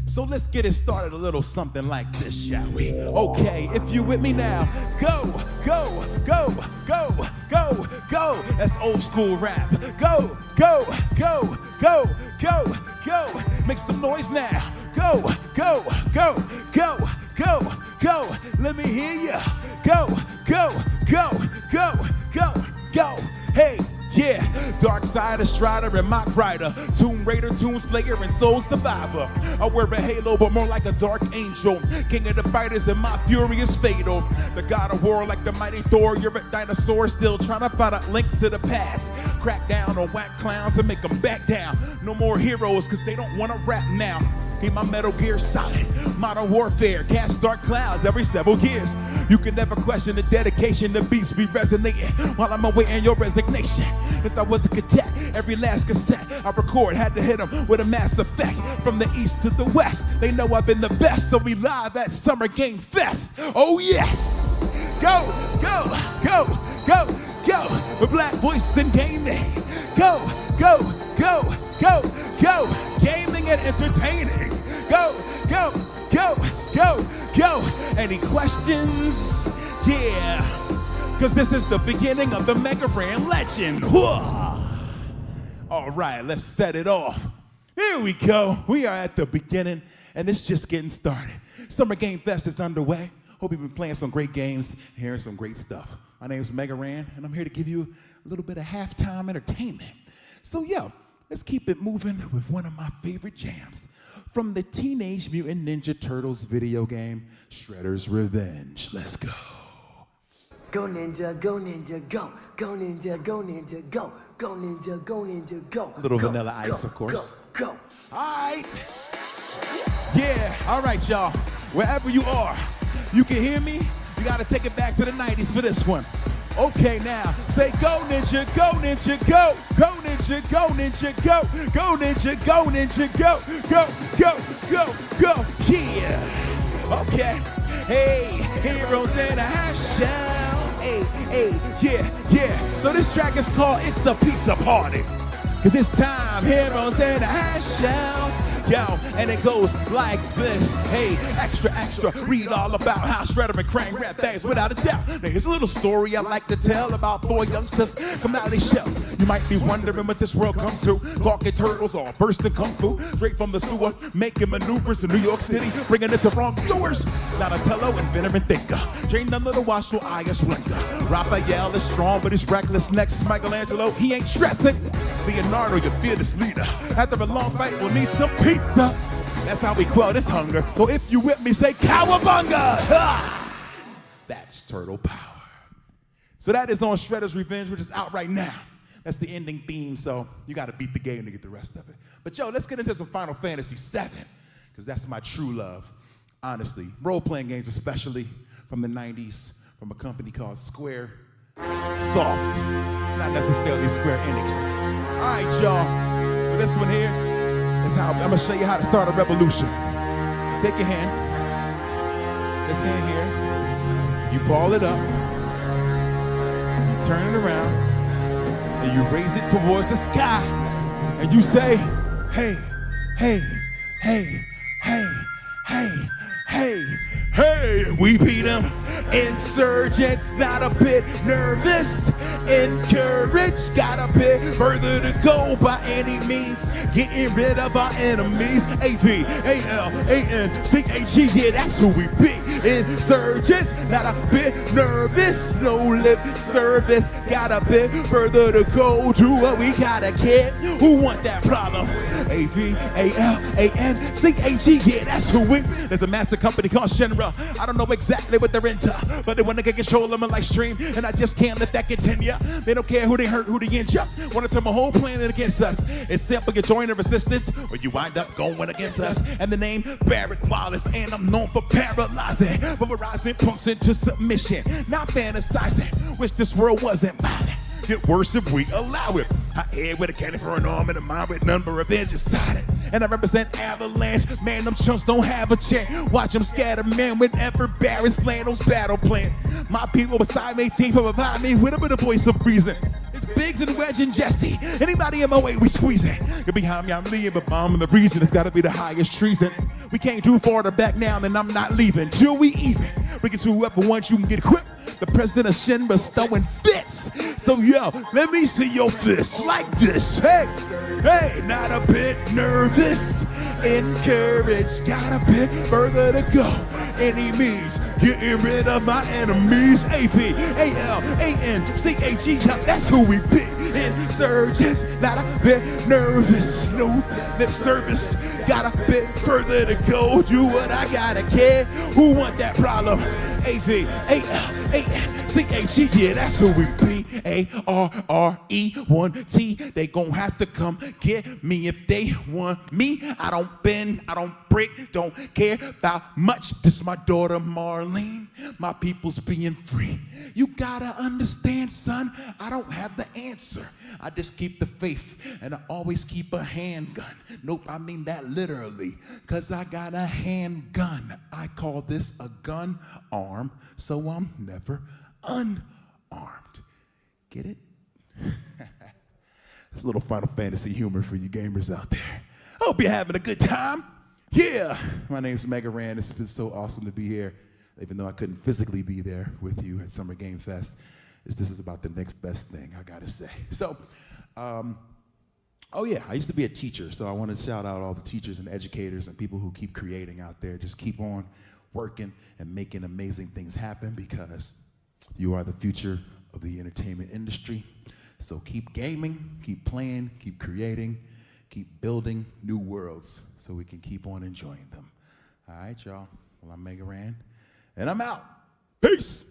So let's get it started a little something like this, shall we? Okay, if you with me now, go, go, go, go, go, go. That's old school rap. Go, go, go, go, go, go. Make some noise now. Go, go, go, go, go, go. Let me hear ya. Go, go, go, go, go, go. Hey. Yeah, Dark Side, Strider, and Mock Rider, Tomb Raider, Tomb Slayer, and Soul Survivor. I wear a halo, but more like a dark angel. King of the fighters, and my fury is fatal. The god of war, like the mighty Thor. You're a dinosaur, still trying to find a link to the past. Crack down on whack clowns and make them back down. No more heroes, cause they don't want to rap now. Keep my Metal Gear Solid, Modern Warfare, cast dark clouds every several years. You can never question the dedication, the beats be resonating while I'm awaiting your resignation. Since I was a cadet, every last cassette I record had to hit them with a mass effect. From the east to the west, they know I've been the best, so we live at Summer Game Fest. Oh yes! Go, go, go, go, go, with Black Voices in Gaming. Go, go, go, go, go, gaming and entertaining. Go, go, go, go, go. Any questions? Yeah, cause this is the beginning of the Mega Ran legend. All right, let's set it off. Here we go. We are at the beginning, and it's just getting started. Summer Game Fest is underway. Hope you've been playing some great games and hearing some great stuff. My name is Mega Ran, and I'm here to give you a little bit of halftime entertainment. So yeah, let's keep it moving with one of my favorite jams from the Teenage Mutant Ninja Turtles video game, Shredder's Revenge. Let's go. Go ninja, go ninja, go. Go ninja, go ninja, go. Go ninja, go ninja, go. A little go, Vanilla Ice, go, of course. Go, go. All right. Yeah, all right, y'all. Wherever you are, you can hear me. You gotta take it back to the 90s for this one. Okay, now, say go ninja, go ninja, go. Go ninja, go ninja, go. Go ninja, go ninja, go. Go, go, go, go. Yeah. Okay. Hey, heroes in a hash down. Hey, yeah. So this track is called It's a Pizza Party. Cause it's time, heroes in a hash down. Yo, and it goes like this. Hey, extra, read all about how Shredder and Krang rap things without a doubt. Now here's a little story I like to tell about 4 youngsters come out of their shell. You might be wondering what this world comes to. Talking turtles all bursting kung fu. Straight from the sewer, making maneuvers in New York City, bringing it to wrongdoers. Donatello, inventor and thinker. Trained under the watchful eye of Splinter. Raphael is strong, but he's reckless. Next, Michelangelo, he ain't stressing. Leonardo, your fearless leader. After a long fight, we'll need some pizza. That's how we quell this hunger. So if you with me, say cowabunga! Ha! That's turtle power. So that is on Shredder's Revenge, which is out right now. That's the ending theme, so you gotta beat the game to get the rest of it. But yo, let's get into some Final Fantasy VII, because that's my true love, honestly. Role-playing games, especially from the 90s, from a company called Square Soft. Not necessarily Square Enix. All right, y'all. So this one here is how I'm gonna show you how to start a revolution. Take your hand, this hand here, you ball it up, you turn it around, and you raise it towards the sky, and you say, hey, hey, hey, hey, hey, hey, hey, we beat them. Insurgents, not a bit nervous. Encouraged, got a bit further to go by any means. Getting rid of our enemies. A-P-A-L-A-N-C-H-E, yeah, that's who we be. Insurgents, not a bit nervous. No lip service, got a bit further to go. Do what we gotta get. Who want that problem? A-P-A-L-A-N-C-H-E, yeah, that's who we. There's a massive company called Shinra. I don't know exactly what they're into, but they want to get control of my live stream, and I just can't let that continue. They don't care who they hurt, who they injure. Want to turn my whole planet against us. It's simple, you join the resistance, or you wind up going against us. And the name Barrett Wallace, and I'm known for paralyzing, pulverizing punks into submission. Not fantasizing, wish this world wasn't violent. Get worse if we allow it. I head with a cannon for an arm and a mind with none but revenge inside it. And I represent Avalanche. Man, them chumps don't have a chance. Watch them scatter, man, whenever Barrett's land those battle plans. My people beside me, team provide me with a bit of voice of reason. It's Biggs and Wedge and Jesse. Anybody in my way, we squeezing. You're behind me, I'm leaving, but I'm in the region. It's gotta be the highest treason. We can't do farther back now, then I'm not leaving till we even. We can do whoever wants, you can get equipped. The president of Shinra's throwing fits. So yo, let me see your fists like this. Hey, hey, not a bit nervous. Encouraged, got a bit further to go. Any means, getting rid of my enemies. A-P-A-L-A-N-C-H-E, that's who we be. Insurgents, not a bit nervous. No lip service, got a bit further to go. Do what I gotta care. Who want that problem? A-V-A-L-A-N-C-H-E, yeah, that's who we be. A-R-R-E-1-T, they gon' have to come get me if they want me. I don't bend, I don't break, don't care about much. This is my daughter Marlene, my people's being free. You gotta understand, son, I don't have the answer. I just keep the faith, and I always keep a handgun. Nope, I mean that literally, cause I got a handgun. I call this a gun arm, so I'm never unarmed. Get it? A little Final Fantasy humor for you gamers out there. Hope you're having a good time. Yeah, my name's Mega Ran. It's been so awesome to be here, even though I couldn't physically be there with you at Summer Game Fest. This is about the next best thing, I gotta say. So, Oh yeah, I used to be a teacher, so I want to shout out all the teachers and educators and people who keep creating out there. Just keep on working and making amazing things happen, because you are the future of the entertainment industry. So keep gaming, keep playing, keep creating, keep building new worlds so we can keep on enjoying them. All right, y'all. Well, I'm Mega Ran, and I'm out. Peace.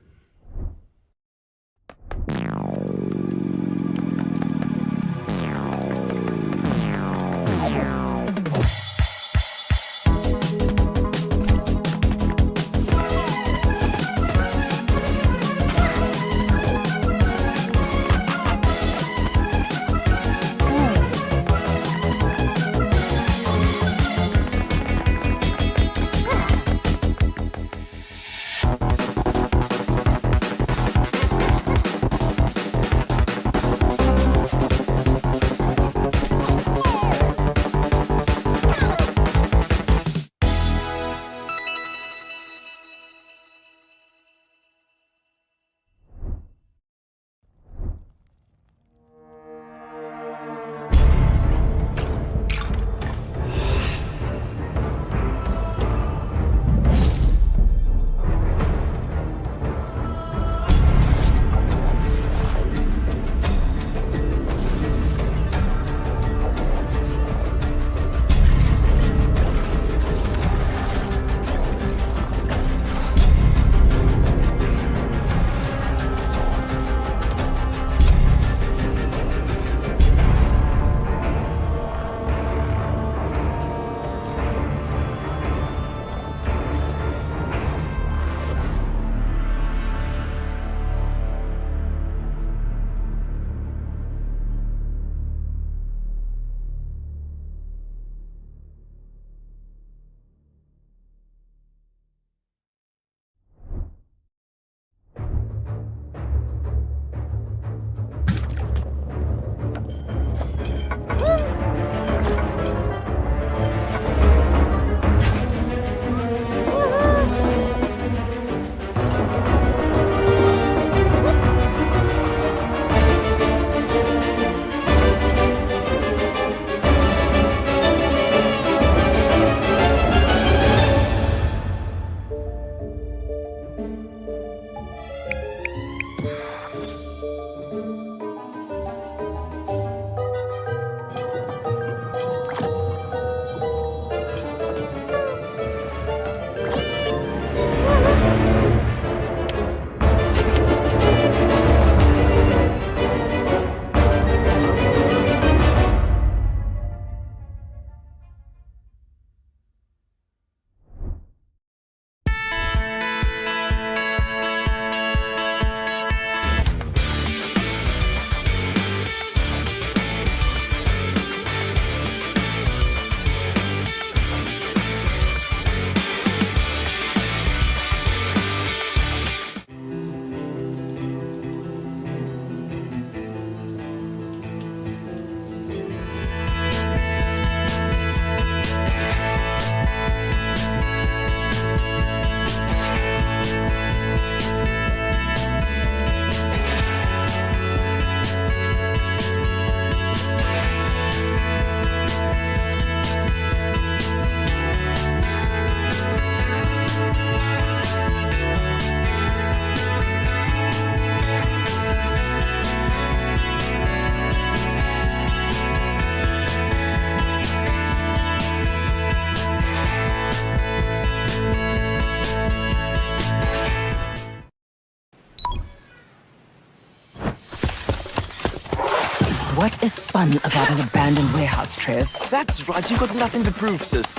What is fun about an abandoned warehouse, Trev? That's right, you got nothing to prove, sis.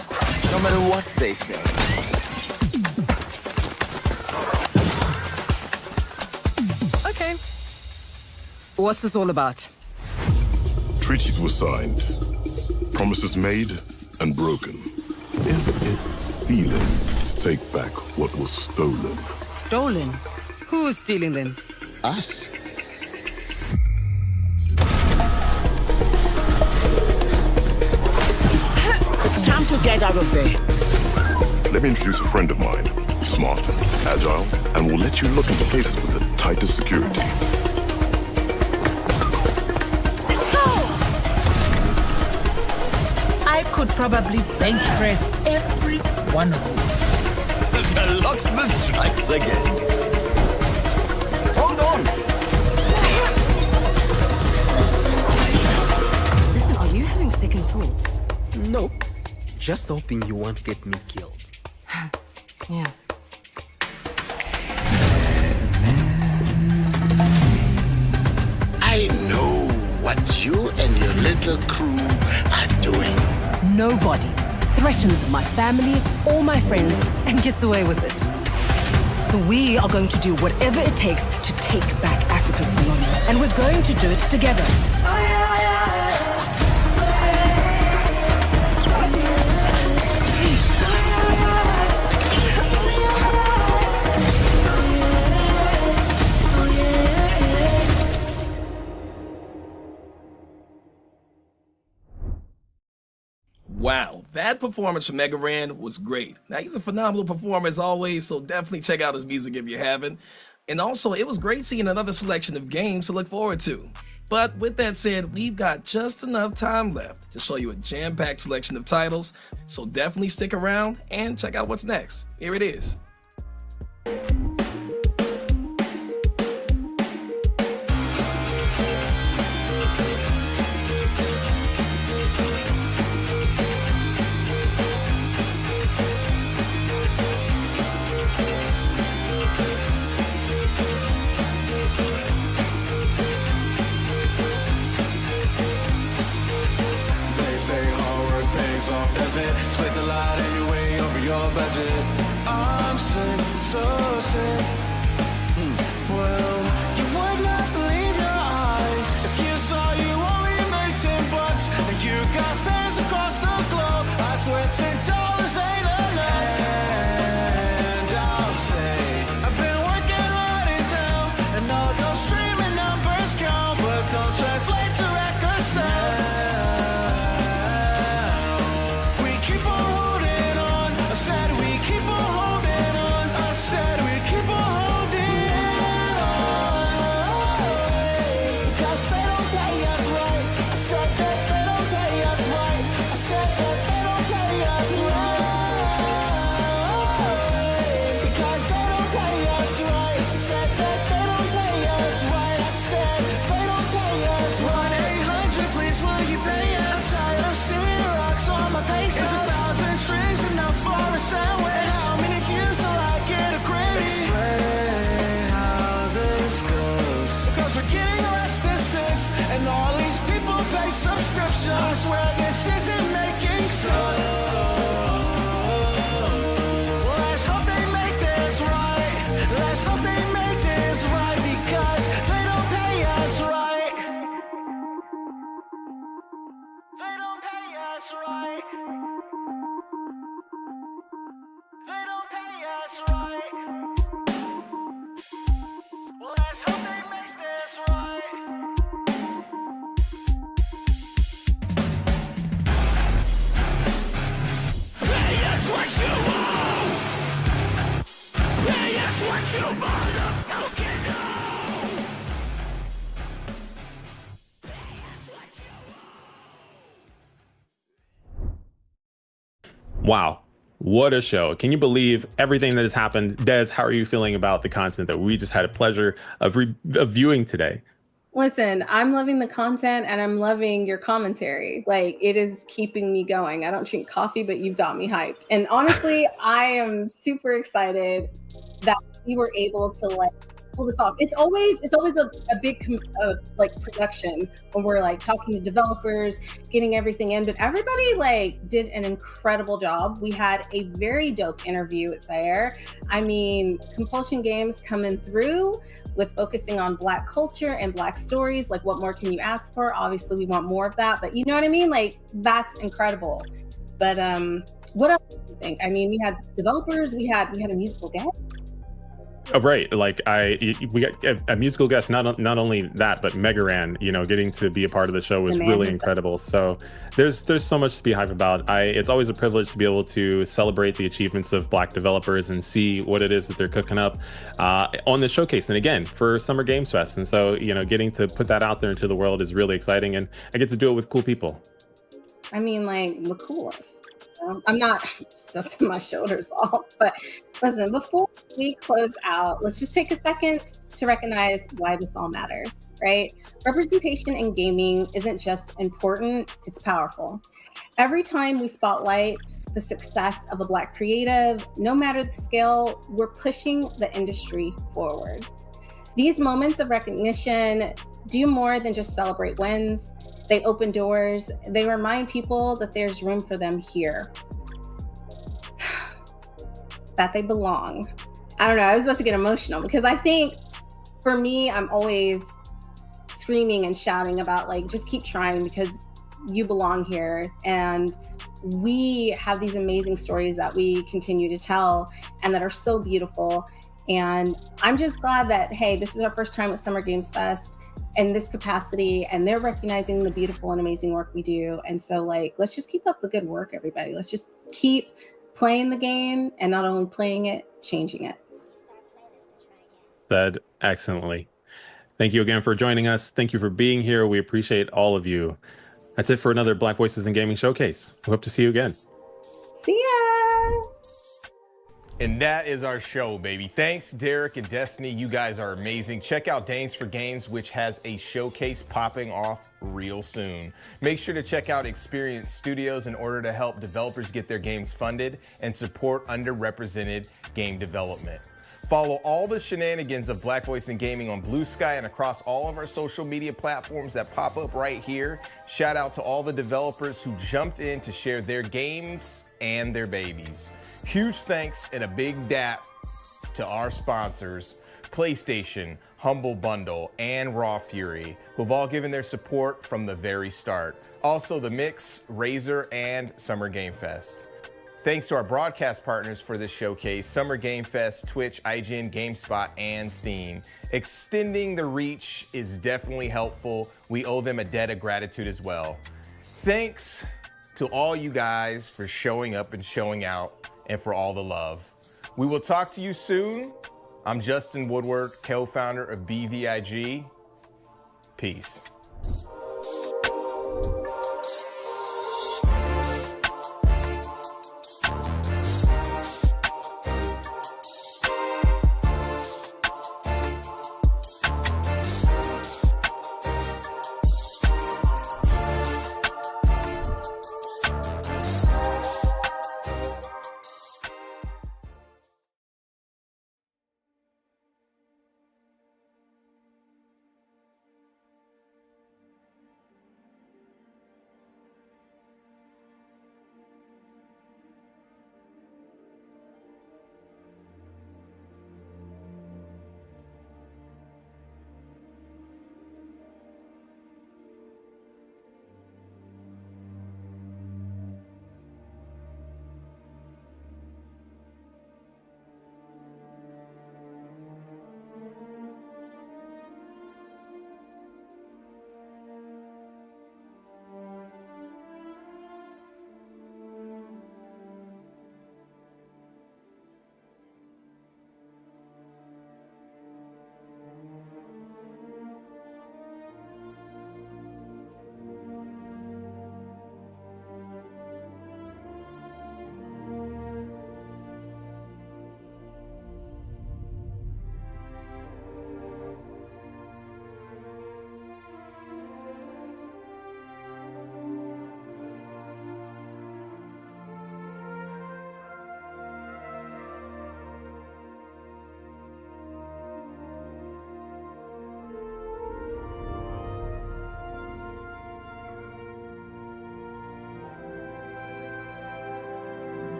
No matter what they say. Okay. What's this all about? Treaties were signed, promises made and broken. Is it stealing to take back what was stolen? Stolen? Who's stealing then? Us. It's time to get out of there. Let me introduce a friend of mine. Smart, agile, and will let you look into places with the tightest security. could probably bench press every one of you. The locksmith strikes again. Hold on. Listen, are you having second thoughts? Nope. Just hoping you won't get me killed. Yeah. I know what you and your little crew are doing. Nobody threatens my family or my friends and gets away with it. So we are going to do whatever it takes to take back Africa's belongings, and we're going to do it together. Wow, that performance from Mega Ran was great. Now, he's a phenomenal performer as always, so definitely check out his music if you haven't. And also, it was great seeing another selection of games to look forward to. But with that said, we've got just enough time left to show you a jam-packed selection of titles, so definitely stick around and check out what's next. Here it is. They say hard work pays off, does it? Split the lot of your way over your budget. I'm sick, so sick. Well, you would not believe your eyes if you saw you only made $10 and you got fans across the globe. I swear $10 ain't enough. And I'll say I've been working hard as hell, and all those streaming numbers count, but don't translate to record sales. We keep on holding on. I said we keep on holding on. I said we keep on holding on. Because they don't pay us right. I said that they don't pay us right. I said that they don't pay us right. Because they don't pay us right. I said that they don't pay us right. I said they don't pay us right. 1-800, please will you pay us? Tired of seeing rocks on my page. Is 1,000 streams enough for a sandwich? And how many views till I get a credit? Explain how this goes. Because we're getting less distance, and all these people pay subscriptions. I swear this isn't making sense. Well, let's hope they make this right. Let's hope they make this right, because they don't pay us right. They don't pay us right. They don't pay us right. Well, let's hope they make this right. Pay us what you want. Pay us what you motherfucking know. Wow. What a show. Can you believe everything that has happened? Des, how are you feeling about the content that we just had a pleasure of viewing today? Listen, I'm loving the content and I'm loving your commentary. Like, it is keeping me going. I don't drink coffee, but you've got me hyped. And honestly, I am super excited that we were able to like pull this off. It's always a big like production when we're like talking to developers, getting everything in, but everybody like did an incredible job. We had a very dope interview with Zaire. I mean, Compulsion Games coming through with focusing on Black culture and Black stories. Like, what more can you ask for? Obviously we want more of that, but you know what I mean? Like, that's incredible. But what else do you think? I mean, we had developers, we had a musical guest. Oh, right. Like we got a musical guest. Not only that, but Mega Ran, getting to be a part of the show was really incredible. So there's so much to be hyped about. It's always a privilege to be able to celebrate the achievements of Black developers and see what it is that they're cooking up on the showcase. And again, for Summer Games Fest. And so, getting to put that out there into the world is really exciting. And I get to do it with cool people. I mean, like the coolest. I'm not just dusting my shoulders off, but listen, before we close out, let's just take a second to recognize why this all matters, right? Representation in gaming isn't just important, it's powerful. Every time we spotlight the success of a Black creative, no matter the scale, we're pushing the industry forward. These moments of recognition do more than just celebrate wins. They open doors. They remind people that there's room for them here, that they belong. I don't know. I was about to get emotional because I think for me, I'm always screaming and shouting about like, just keep trying because you belong here. And we have these amazing stories that we continue to tell and that are so beautiful. And I'm just glad that, hey, this is our first time at Summer Games Fest in this capacity, and they're recognizing the beautiful and amazing work we do. And so like, let's just keep up the good work, everybody. Let's just keep playing the game, and not only playing it, changing it. Said excellently. Thank you again for joining us. Thank you for being here. We appreciate all of you. That's it for another Black Voices in Gaming Showcase. We hope to see you again. See ya! And that is our show, baby. Thanks, Derek and Destiny. You guys are amazing. Check out Dames for Games, which has a showcase popping off real soon. Make sure to check out Experience Studios in order to help developers get their games funded and support underrepresented game development. Follow all the shenanigans of Black Voice in Gaming on Blue Sky and across all of our social media platforms that pop up right here. Shout out to all the developers who jumped in to share their games and their babies. Huge thanks and a big dap to our sponsors, PlayStation, Humble Bundle, and Raw Fury, who've all given their support from the very start. Also The Mix, Razer, and Summer Game Fest. Thanks to our broadcast partners for this showcase, Summer Game Fest, Twitch, IGN, GameSpot, and Steam. Extending the reach is definitely helpful. We owe them a debt of gratitude as well. Thanks to all you guys for showing up and showing out, and for all the love. We will talk to you soon. I'm Justin Woodward, co-founder of BVIG. Peace.